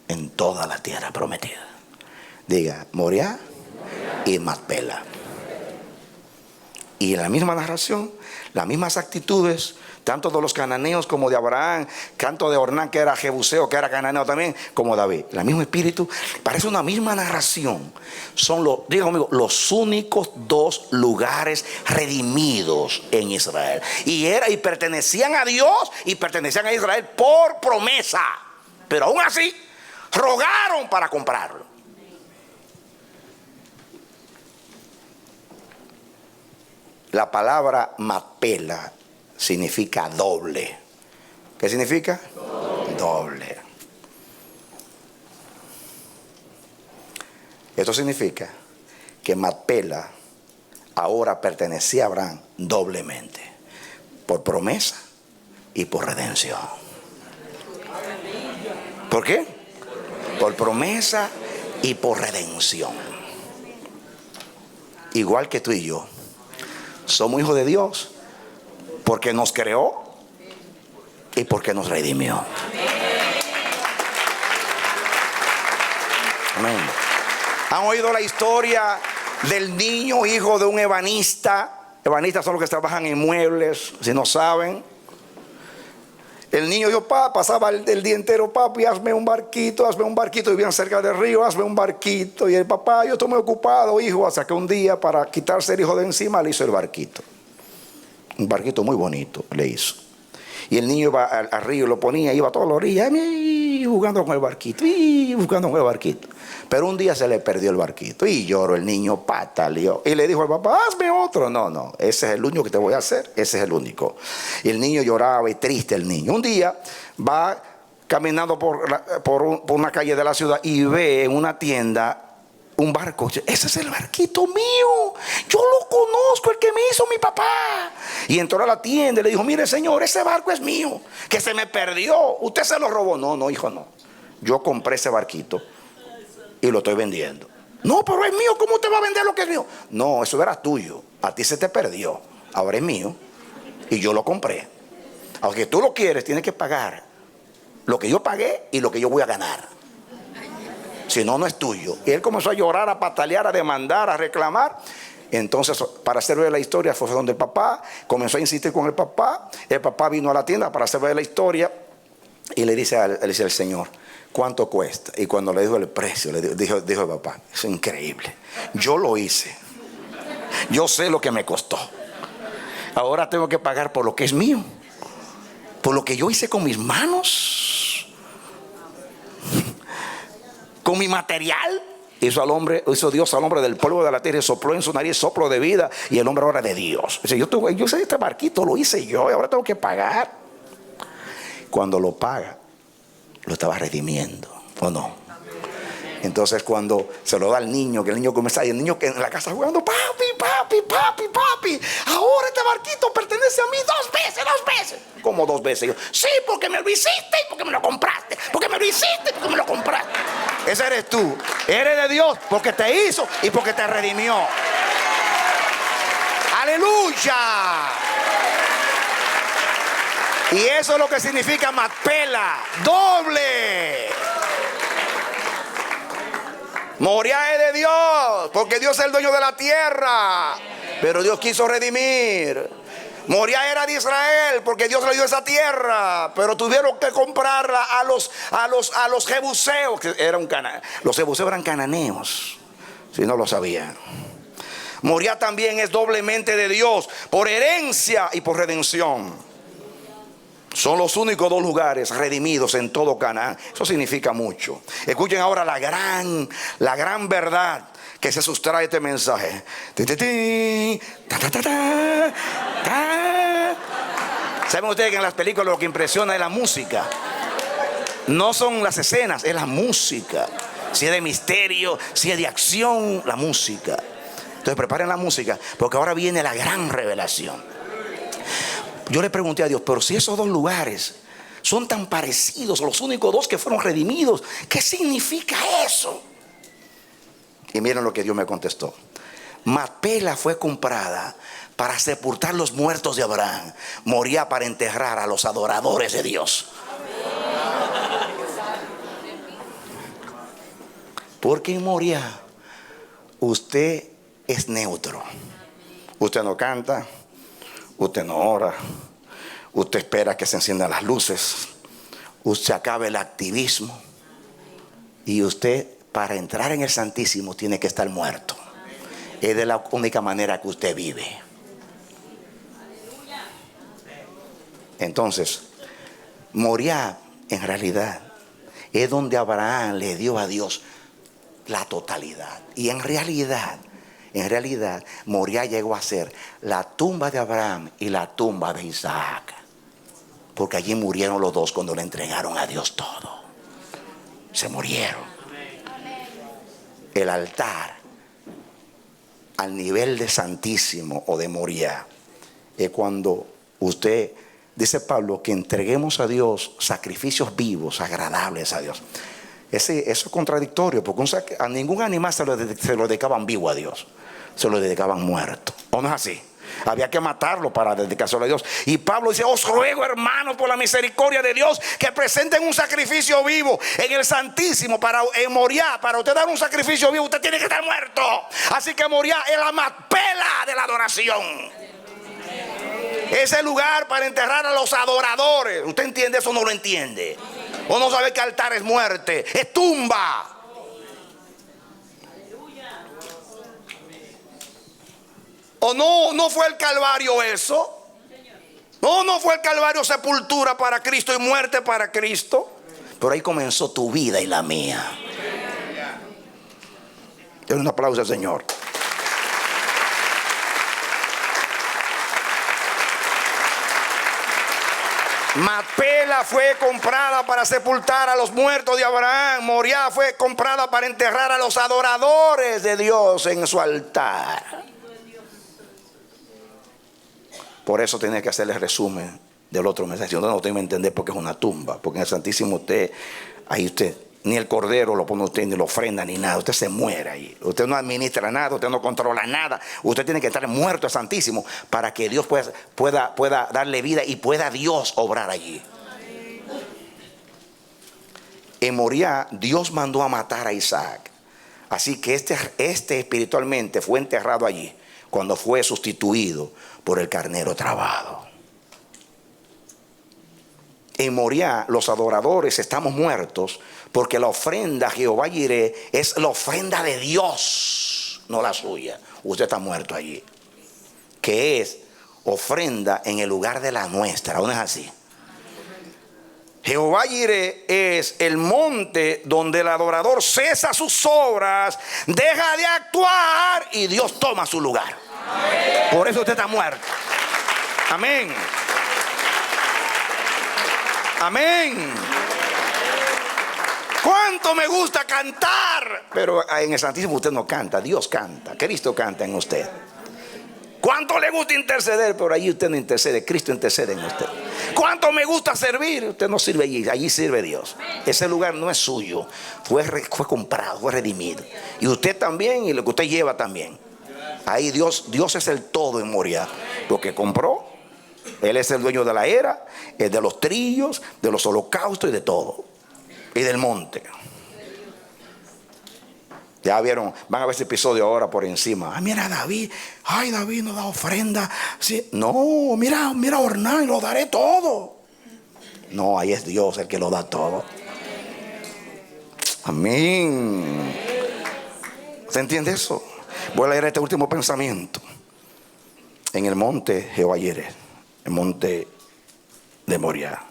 en toda la tierra prometida. Diga: Moriah y Macpela. Y en la misma narración, las mismas actitudes, tanto de los cananeos como de Abraham, tanto de Ornán, que era jebuseo, que era cananeo también, como David. El mismo espíritu, parece una misma narración. Son los, diga conmigo, los únicos dos lugares redimidos en Israel. Y pertenecían a Dios y pertenecían a Israel por promesa. Pero aún así, rogaron para comprarlo. La palabra Macpela significa doble. ¿Qué significa? Doble. Esto significa que Macpela ahora pertenecía a Abraham doblemente, por promesa y por redención. ¿Por qué? Por promesa y por redención. Igual que tú y yo, somos hijos de Dios porque nos creó y porque nos redimió. Amén. ¿Han oído la historia del niño hijo de un ebanista? Ebanistas son los que trabajan en muebles, si no saben. El niño dijo, pasaba el día entero, papi, hazme un barquito. Vivían cerca del río, hazme un barquito. Y el papá, yo estoy muy ocupado, hijo. Hasta que un día, para quitarse el hijo de encima, le hizo el barquito. Un barquito muy bonito le hizo. Y el niño iba al río, lo ponía, iba a toda la orilla, jugando con el barquito, Pero un día se le perdió el barquito. Y lloró el niño, pataleó. Y le dijo al papá, hazme otro. No, ese es el único que te voy a hacer. Ese es el único. Y el niño lloraba y triste el niño. Un día va caminando por una calle de la ciudad y ve en una tienda un barco. Ese es el barquito mío, yo lo conozco, el que me hizo mi papá. Y entró a la tienda y le dijo, mire señor, ese barco es mío, que se me perdió, usted se lo robó. No, hijo, no, yo compré ese barquito y lo estoy vendiendo. No, pero es mío, ¿cómo usted va a vender lo que es mío? No, eso era tuyo, a ti se te perdió, ahora es mío y yo lo compré. Aunque tú lo quieres, tienes que pagar lo que yo pagué y lo que yo voy a ganar. Si no, no es tuyo. Y él comenzó a llorar, a patalear, a demandar, a reclamar. Entonces, para hacer ver la historia, fue donde el papá comenzó a insistir con el papá. El papá vino a la tienda para hacer ver la historia y le dice al Señor, ¿cuánto cuesta? Y cuando le dijo el precio, le dijo el papá, es increíble, yo lo hice, yo sé lo que me costó, ahora tengo que pagar por lo que es mío, por lo que yo hice con mis manos, con mi material. Hizo Dios al hombre del polvo de la tierra y sopló en su nariz soplo de vida, y el hombre ahora de Dios. Dice, yo sé, este barquito lo hice yo y ahora tengo que pagar. Cuando lo paga, lo estaba redimiendo, ¿o no? Entonces cuando se lo da al niño, que el niño comienza, y el niño que en la casa jugando, papi, ahora este barquito pertenece a mí 2 veces. ¿Cómo 2 veces? Yo, sí, porque me lo hiciste y porque me lo compraste. Porque me lo hiciste y porque me lo compraste. Ese eres tú. Eres de Dios porque te hizo y porque te redimió. ¡Aleluya! Y eso es lo que significa Macpela, doble. Moriah es de Dios, porque Dios es el dueño de la tierra, pero Dios quiso redimir. Moriah era de Israel, porque Dios le dio esa tierra, pero tuvieron que comprarla a los jebuseos, que eran los jebuseos eran cananeos, si no lo sabían. Moriah también es doblemente de Dios, por herencia y por redención. Son los únicos 2 lugares redimidos en todo Canaán. Eso significa mucho. Escuchen ahora la gran verdad que se sustrae de este mensaje. ¿Saben ustedes que en las películas lo que impresiona es la música? No son las escenas, es la música. Si es de misterio, si es de acción, la música. Entonces preparen la música, porque ahora viene la gran revelación. Yo le pregunté a Dios, pero si esos 2 lugares son tan parecidos, los únicos 2 que fueron redimidos, ¿qué significa eso? Y miren lo que Dios me contestó. Macpela fue comprada para sepultar los muertos de Abraham. Moriah para enterrar a los adoradores de Dios. Porque en Moriah usted es neutro. Usted no canta, usted no ora, usted espera que se enciendan las luces, usted acabe el activismo y usted, para entrar en el Santísimo, tiene que estar muerto. Es de la única manera que usted vive. Entonces, Moriah en realidad es donde Abraham le dio a Dios la totalidad. Y en realidad Moriah llegó a ser la tumba de Abraham y la tumba de Isaac, porque allí murieron los dos cuando le entregaron a Dios todo. Se murieron. El altar al nivel de Santísimo o de Moriah es cuando usted, dice Pablo, que entreguemos a Dios sacrificios vivos, agradables a Dios. Eso es contradictorio, porque a ningún animal se lo dedicaban vivo a Dios, se lo dedicaban muerto. ¿O no es así? Había que matarlo para dedicárselo a Dios. Y Pablo dice: os ruego, hermanos, por la misericordia de Dios, que presenten un sacrificio vivo en el Santísimo, en Moriah. Para usted dar un sacrificio vivo, usted tiene que estar muerto. Así que Moriah es la macpela de la adoración. Es el lugar para enterrar a los adoradores. ¿Usted entiende eso o no lo entiende? ¿O no sabe que altar es muerte? Es tumba. ¿O no fue el Calvario eso? ¿No fue el Calvario sepultura para Cristo y muerte para Cristo? Pero ahí comenzó tu vida y la mía. Denle un aplauso al Señor. Macpela fue comprada para sepultar a los muertos de Abraham. Moriah fue comprada para enterrar a los adoradores de Dios en su altar. Por eso tenía que hacerle resumen del otro mensaje. Yo no tengo que entender porque es una tumba. Porque en el Santísimo ahí usted, ni el cordero lo pone usted, ni lo ofrenda, ni nada. Usted se muere ahí. Usted no administra nada, usted no controla nada. Usted tiene que estar muerto al Santísimo para que Dios pueda darle vida y pueda Dios obrar allí. En Moriah, Dios mandó a matar a Isaac. Así que este espiritualmente fue enterrado allí cuando fue sustituido por el carnero trabado. En Moriah los adoradores estamos muertos porque la ofrenda a Jehová Jireh es la ofrenda de Dios, no la suya. Usted está muerto allí, que es ofrenda en el lugar de la nuestra. ¿No es así? Jehová Jireh es el monte donde el adorador cesa sus obras, deja de actuar y Dios toma su lugar. Por eso usted está muerto. Amén. Amén. ¿Cuánto me gusta cantar? Pero en el Santísimo usted no canta, Dios canta, Cristo canta en usted. ¿Cuánto le gusta interceder? Pero allí usted no intercede, Cristo intercede en usted. ¿Cuánto me gusta servir? Usted no sirve allí sirve Dios. Ese lugar no es suyo, fue comprado, fue redimido. Y usted también, y lo que usted lleva también. Ahí Dios es el todo en Moriah. Lo que compró, Él es el dueño de la era, es de los trillos, de los holocaustos y de todo. Y del monte. Ya vieron, van a ver ese episodio ahora por encima. Mira David, David no da ofrenda. Sí. No, mira Ornán, lo daré todo. No, ahí es Dios el que lo da todo. Amén. ¿Se entiende eso? Voy a leer este último pensamiento. En el monte Jehová Jireh, el monte de Moriah,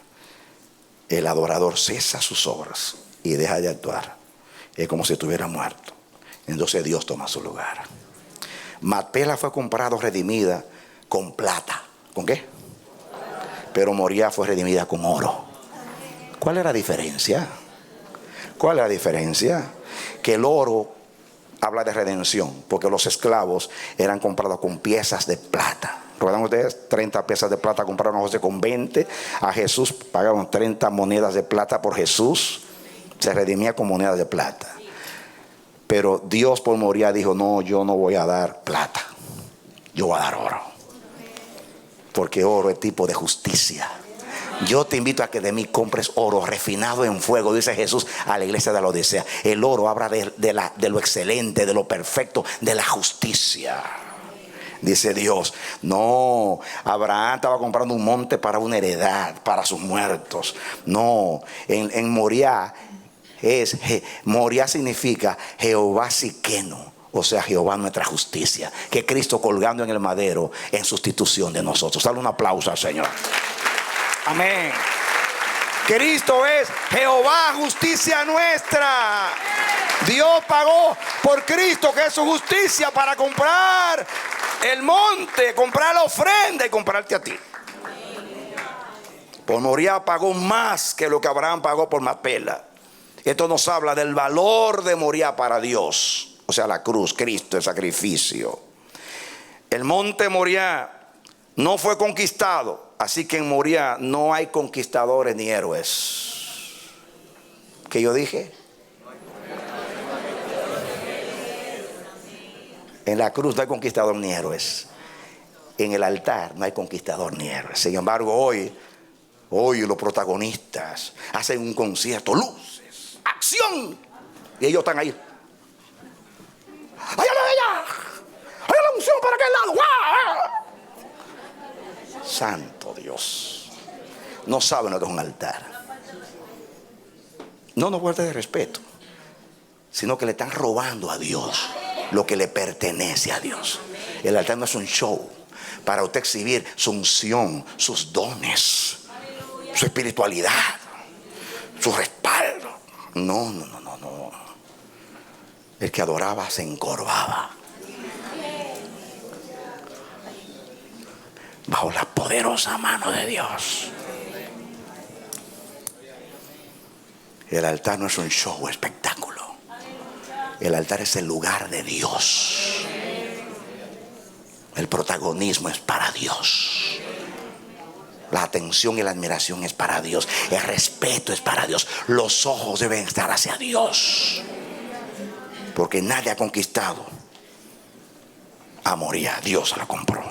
el adorador cesa sus obras y deja de actuar. Es como si estuviera muerto. Entonces Dios toma su lugar. Macpela fue comprada, redimida con plata. ¿Con qué? Pero Moriah fue redimida con oro. ¿Cuál es la diferencia? ¿Cuál es la diferencia? Que el oro habla de redención, porque los esclavos eran comprados con piezas de plata. ¿Recuerdan ustedes? 30 piezas de plata compraron a José con 20. A Jesús pagaron 30 monedas de plata por Jesús. Se redimía con monedas de plata. Pero Dios por Moriah dijo: no, yo no voy a dar plata, yo voy a dar oro. Porque oro es tipo de justicia. Yo te invito a que de mí compres oro refinado en fuego, dice Jesús a la iglesia de la Odisea. El oro habla de lo excelente, de lo perfecto, de la justicia. Dice Dios, no, Abraham estaba comprando un monte para una heredad, para sus muertos. No, en Moriah Moriah significa Jehová Siqueno, o sea, Jehová nuestra justicia, que Cristo colgando en el madero en sustitución de nosotros. Dale un aplauso al Señor. Amén. Cristo es Jehová justicia nuestra. Dios pagó por Cristo, que es su justicia, para comprar el monte, comprar la ofrenda y comprarte a ti. Por Moriah pagó más que lo que Abraham pagó por Macpela. Esto nos habla del valor de Moriah para Dios. O sea, la cruz, Cristo, el sacrificio. El monte Moriah no fue conquistado, así que en Moriah no hay conquistadores ni héroes. ¿Qué yo dije? En la cruz no hay conquistador ni héroes. En el altar no hay conquistador ni héroes. Sin embargo, hoy los protagonistas hacen un concierto, luces, acción, y ellos están ahí. ¡Allá! La unción para aquel lado! ¡Wow! Santo Dios. No saben lo que es un altar. No nos vuelve de respeto, sino que le están robando a Dios lo que le pertenece a Dios. El altar no es un show para usted exhibir su unción, sus dones, su espiritualidad, su respaldo. No. El que adoraba se encorvaba bajo la poderosa mano de Dios. El altar no es un show, espectáculo. El altar es el lugar de Dios. El protagonismo es para Dios. La atención y la admiración es para Dios. El respeto es para Dios. Los ojos deben estar hacia Dios. Porque nadie ha conquistado a Moriah. Dios la compró.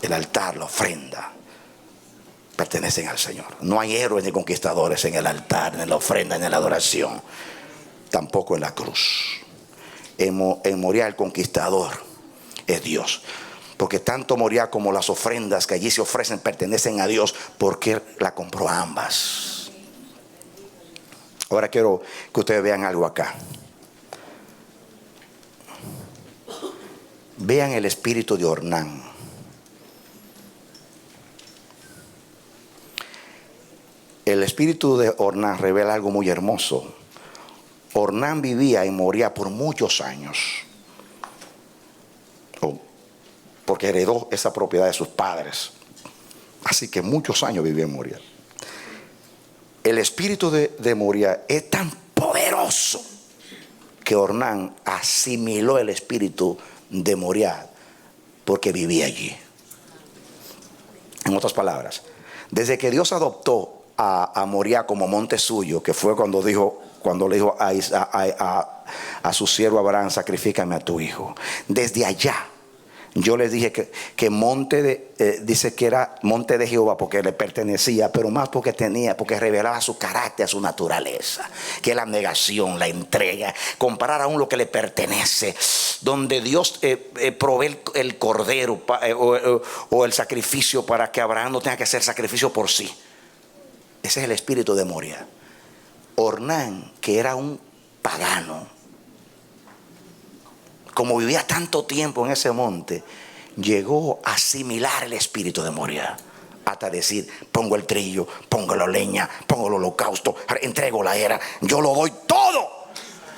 El altar, la ofrenda, pertenecen al Señor. No hay héroes ni conquistadores en el altar, en la ofrenda, en la adoración. Tampoco en la cruz. En Moriah el conquistador es Dios. Porque tanto Moriah como las ofrendas que allí se ofrecen pertenecen a Dios, porque la compró a ambas. Ahora quiero que ustedes vean algo acá. Vean el espíritu de Ornán. El espíritu de Ornán revela algo muy hermoso. Ornán vivía en Moriah por muchos años, porque heredó esa propiedad de sus padres. Así que muchos años vivió en Moriah. El espíritu de Moriah es tan poderoso que Ornán asimiló el espíritu de Moriah porque vivía allí. En otras palabras, desde que Dios adoptó a Moriah como monte suyo, que fue cuando le dijo a su siervo Abraham, sacrifícame a tu hijo. Desde allá yo les dije que dice que era monte de Jehová porque le pertenecía, pero más porque revelaba su carácter, su naturaleza, que es la abnegación, la entrega, comparar aún lo que le pertenece, donde Dios provee el cordero o el sacrificio para que Abraham no tenga que hacer sacrificio por sí. Ese es el espíritu de Moriah. Ornán, que era un pagano, como vivía tanto tiempo en ese monte, llegó a asimilar el espíritu de Moriah, hasta decir: pongo el trillo, pongo la leña, pongo el holocausto, entrego la era, yo lo doy todo.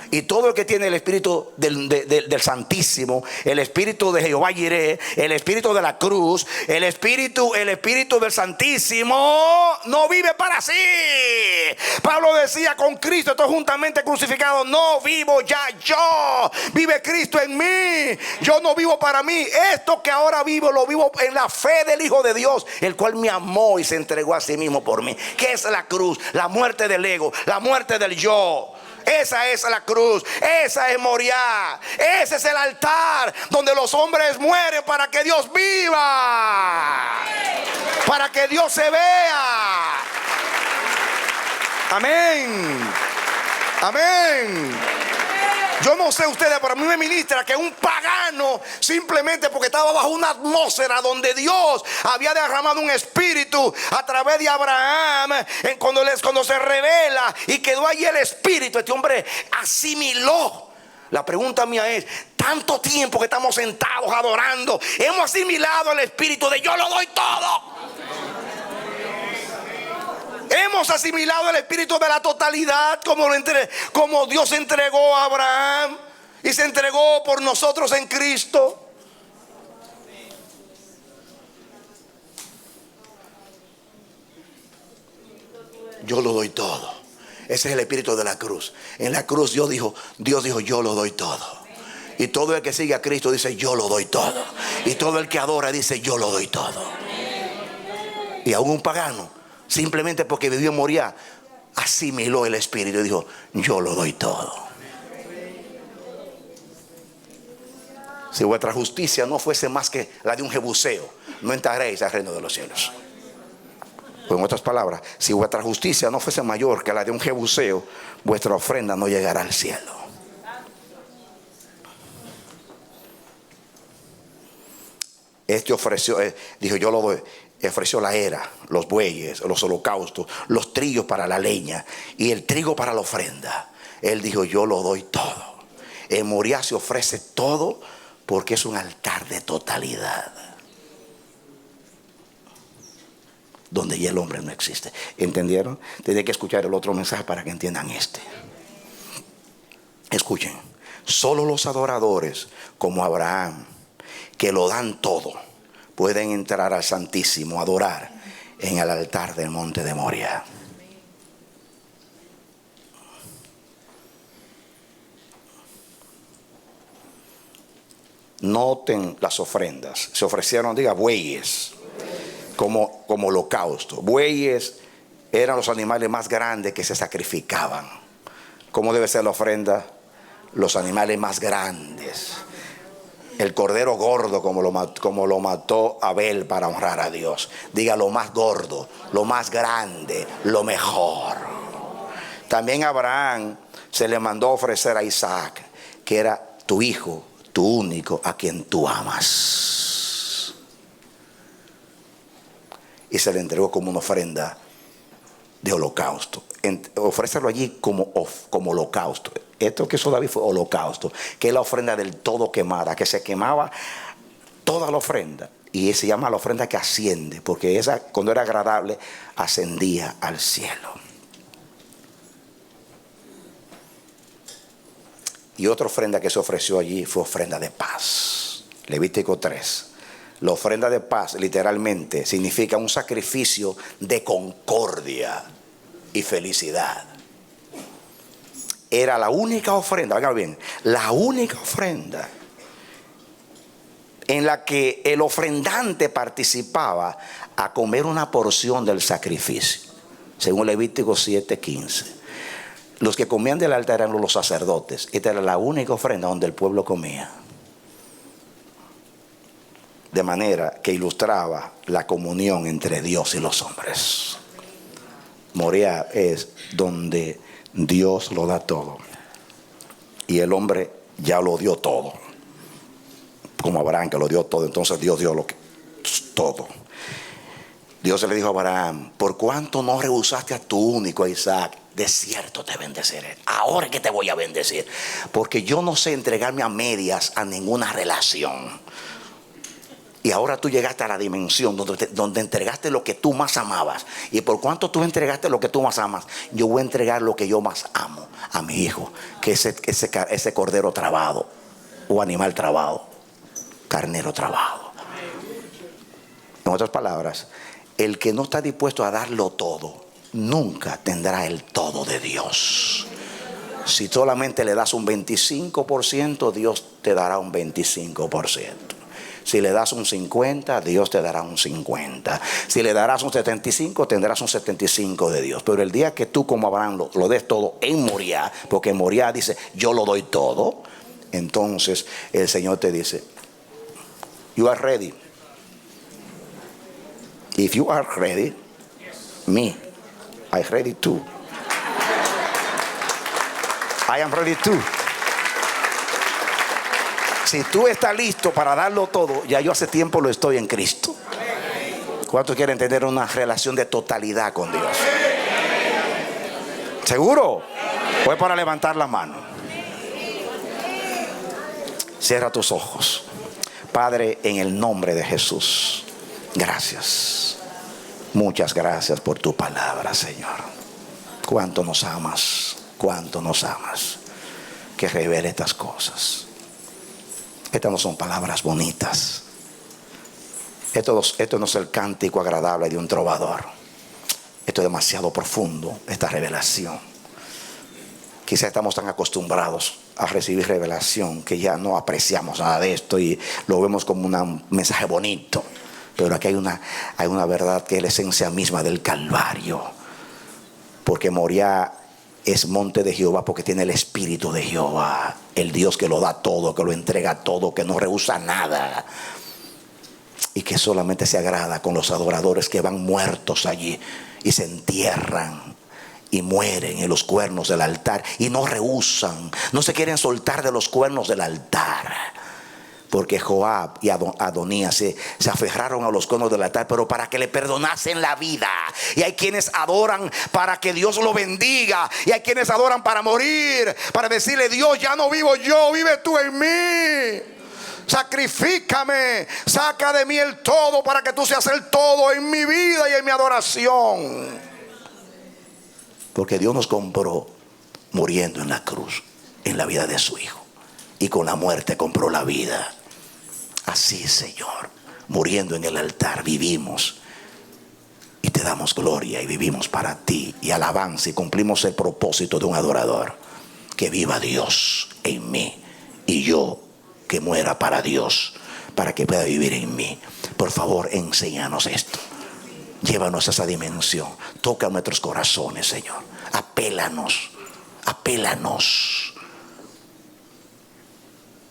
Y todo el que tiene el espíritu del Santísimo, el espíritu de Jehová Jireh, el espíritu de la cruz, el espíritu del Santísimo, no vive para sí. Pablo decía: con Cristo estoy juntamente crucificado, no vivo ya yo, vive Cristo en mí. Yo no vivo para mí. Esto que ahora vivo, lo vivo en la fe del Hijo de Dios, el cual me amó y se entregó a sí mismo por mí. ¿Qué es la cruz? La muerte del ego, la muerte del yo. Esa es la cruz, esa es Moriah, ese es el altar donde los hombres mueren para que Dios viva. para que Dios se vea. Amén. Amén. Yo no sé ustedes, pero a mí me ministra que un pagano, simplemente porque estaba bajo una atmósfera donde Dios había derramado un espíritu a través de Abraham, cuando se revela y quedó allí el espíritu, este hombre asimiló. La pregunta mía es: tanto tiempo que estamos sentados adorando, hemos asimilado el espíritu de yo lo doy todo. Hemos asimilado el espíritu de la totalidad, como Dios entregó a Abraham y se entregó por nosotros en Cristo. Yo lo doy todo. Ese es el espíritu de la cruz. En la cruz Dios dijo, yo lo doy todo. Y todo el que sigue a Cristo dice, yo lo doy todo. Y todo el que adora dice, yo lo doy todo. Y aún un pagano, simplemente porque vivió en Moriah, asimiló el espíritu y dijo, yo lo doy todo. Si vuestra justicia no fuese más que la de un jebuseo, no entraréis al reino de los cielos. O en otras palabras, si vuestra justicia no fuese mayor que la de un jebuseo, vuestra ofrenda no llegará al cielo. Este ofreció, dijo, yo lo doy. Ofreció la era, los bueyes, los holocaustos, los trillos para la leña y el trigo para la ofrenda. Él dijo, yo lo doy todo. En Moriah se ofrece todo porque es un altar de totalidad, donde ya el hombre no existe. ¿Entendieron? Tienen que escuchar el otro mensaje para que entiendan este. Escuchen, solo los adoradores como Abraham, que lo dan todo, pueden entrar al Santísimo a adorar en el altar del monte de Moriah. Noten las ofrendas. Se ofrecieron, bueyes como holocausto. Bueyes eran los animales más grandes que se sacrificaban. ¿Cómo debe ser la ofrenda? Los animales más grandes. El cordero gordo como lo mató Abel para honrar a Dios. Diga, lo más gordo, lo más grande, lo mejor. También a Abraham se le mandó ofrecer a Isaac, que era tu hijo, tu único, a quien tú amas. Y se le entregó como una ofrenda de holocausto. Ofrécelo allí como holocausto. Esto que hizo David fue holocausto, que es la ofrenda del todo quemada, que se quemaba toda la ofrenda. Y se llama la ofrenda que asciende, porque esa, cuando era agradable, ascendía al cielo. Y otra ofrenda que se ofreció allí fue ofrenda de paz. Levítico 3. La ofrenda de paz literalmente significa un sacrificio de concordia y felicidad. Era la única ofrenda, oigan bien, la única ofrenda en la que el ofrendante participaba a comer una porción del sacrificio, según Levítico 7:15. Los que comían del altar eran los sacerdotes. Esta era la única ofrenda donde el pueblo comía. De manera que ilustraba la comunión entre Dios y los hombres. Moriah es donde Dios lo da todo. Y el hombre ya lo dio todo. Como Abraham, que lo dio todo. Entonces Dios dio todo. Dios le dijo a Abraham, por cuanto no rehusaste a tu único, a Isaac, de cierto te bendeciré. Ahora es que te voy a bendecir. Porque yo no sé entregarme a medias a ninguna relación. Y ahora tú llegaste a la dimensión donde entregaste lo que tú más amabas. Y por cuanto tú entregaste lo que tú más amas, yo voy a entregar lo que yo más amo a mi hijo, que es ese cordero trabado, o animal trabado, carnero trabado. En otras palabras, el que no está dispuesto a darlo todo, nunca tendrá el todo de Dios. Si solamente le das un 25%, Dios te dará un 25%. Si le das un 50, Dios te dará un 50. Si le darás un 75, tendrás un 75 de Dios. Pero el día que tú como Abraham lo des todo en Moriah, porque en Moriah dice, yo lo doy todo, entonces el Señor te dice, you are ready. If you are ready, me, I'm ready too. I am ready too. Si tú estás listo para darlo todo, ya yo hace tiempo lo estoy en Cristo. ¿Cuántos quieren tener una relación de totalidad con Dios? ¿Seguro? Voy para levantar la mano. Cierra tus ojos. Padre, en el nombre de Jesús, gracias. Muchas gracias por tu palabra, Señor. Cuánto nos amas, cuánto nos amas. Que revele estas cosas. Estas no son palabras bonitas. Esto no es el cántico agradable de un trovador. Esto es demasiado profundo, esta revelación. Quizá estamos tan acostumbrados a recibir revelación que ya no apreciamos nada de esto y lo vemos como un mensaje bonito. Pero aquí hay una verdad que es la esencia misma del Calvario. Porque Moriah es monte de Jehová porque tiene el Espíritu de Jehová. El Dios que lo da todo, que lo entrega todo, que no rehúsa nada. Y que solamente se agrada con los adoradores que van muertos allí y se entierran y mueren en los cuernos del altar y no rehusan, no se quieren soltar de los cuernos del altar. Porque Joab y Adonías se aferraron a los cuernos del altar, pero para que le perdonasen la vida. Y hay quienes adoran para que Dios lo bendiga. Y hay quienes adoran para morir, para decirle: Dios, ya no vivo yo, vive tú en mí. Sacrifícame, saca de mí el todo para que tú seas el todo en mi vida y en mi adoración. Porque Dios nos compró muriendo en la cruz, en la vida de su Hijo. Y con la muerte compró la vida. Así, Señor, muriendo en el altar vivimos y te damos gloria y vivimos para ti y alabanza y cumplimos el propósito de un adorador. Que viva Dios en mí y yo que muera para Dios, para que pueda vivir en mí. Por favor, enséñanos esto. Llévanos a esa dimensión. Toca nuestros corazones, Señor. Apélanos.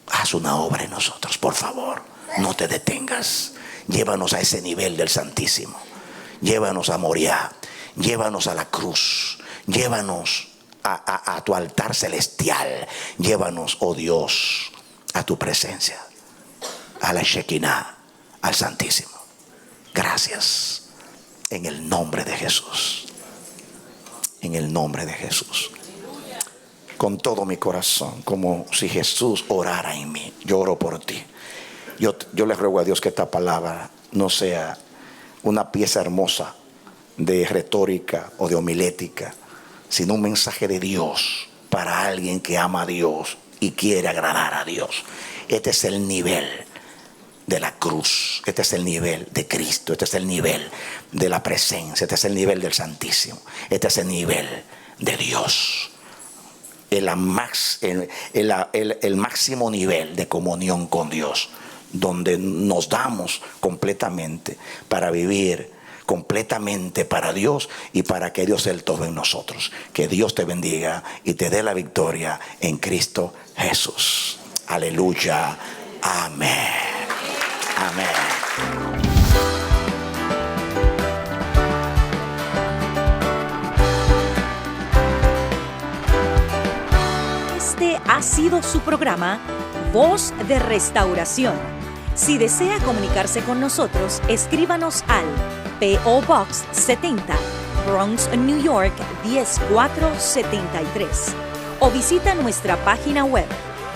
Haz una obra en nosotros, por favor. No te detengas. Llévanos a ese nivel del Santísimo. Llévanos a Moriah. Llévanos a la cruz. Llévanos a tu altar celestial. Llévanos, oh Dios, a tu presencia, a la Shekinah, al Santísimo. Gracias. En el nombre de Jesús. En el nombre de Jesús. Con todo mi corazón, como si Jesús orara en mí. Yo oro por ti. Yo le ruego a Dios que esta palabra no sea una pieza hermosa de retórica o de homilética, sino un mensaje de Dios para alguien que ama a Dios y quiere agradar a Dios. Este es el nivel de la cruz. Este es el nivel de Cristo. Este es el nivel de la presencia. Este es el nivel del Santísimo. Este es el nivel de Dios. El máximo nivel de comunión con Dios, donde nos damos completamente para vivir completamente para Dios y para que Dios sea el todo en nosotros. Que Dios te bendiga y te dé la victoria en Cristo Jesús. Aleluya. Amén. Amén. Este ha sido su programa Voz de Restauración. Si desea comunicarse con nosotros, escríbanos al P.O. Box 70, Bronx, New York 10473 o visita nuestra página web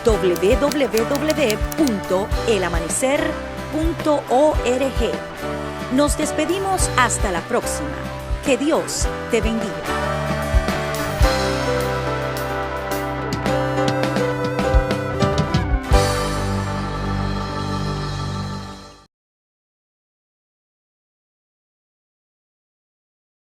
www.elamanecer.org. Nos despedimos hasta la próxima. Que Dios te bendiga.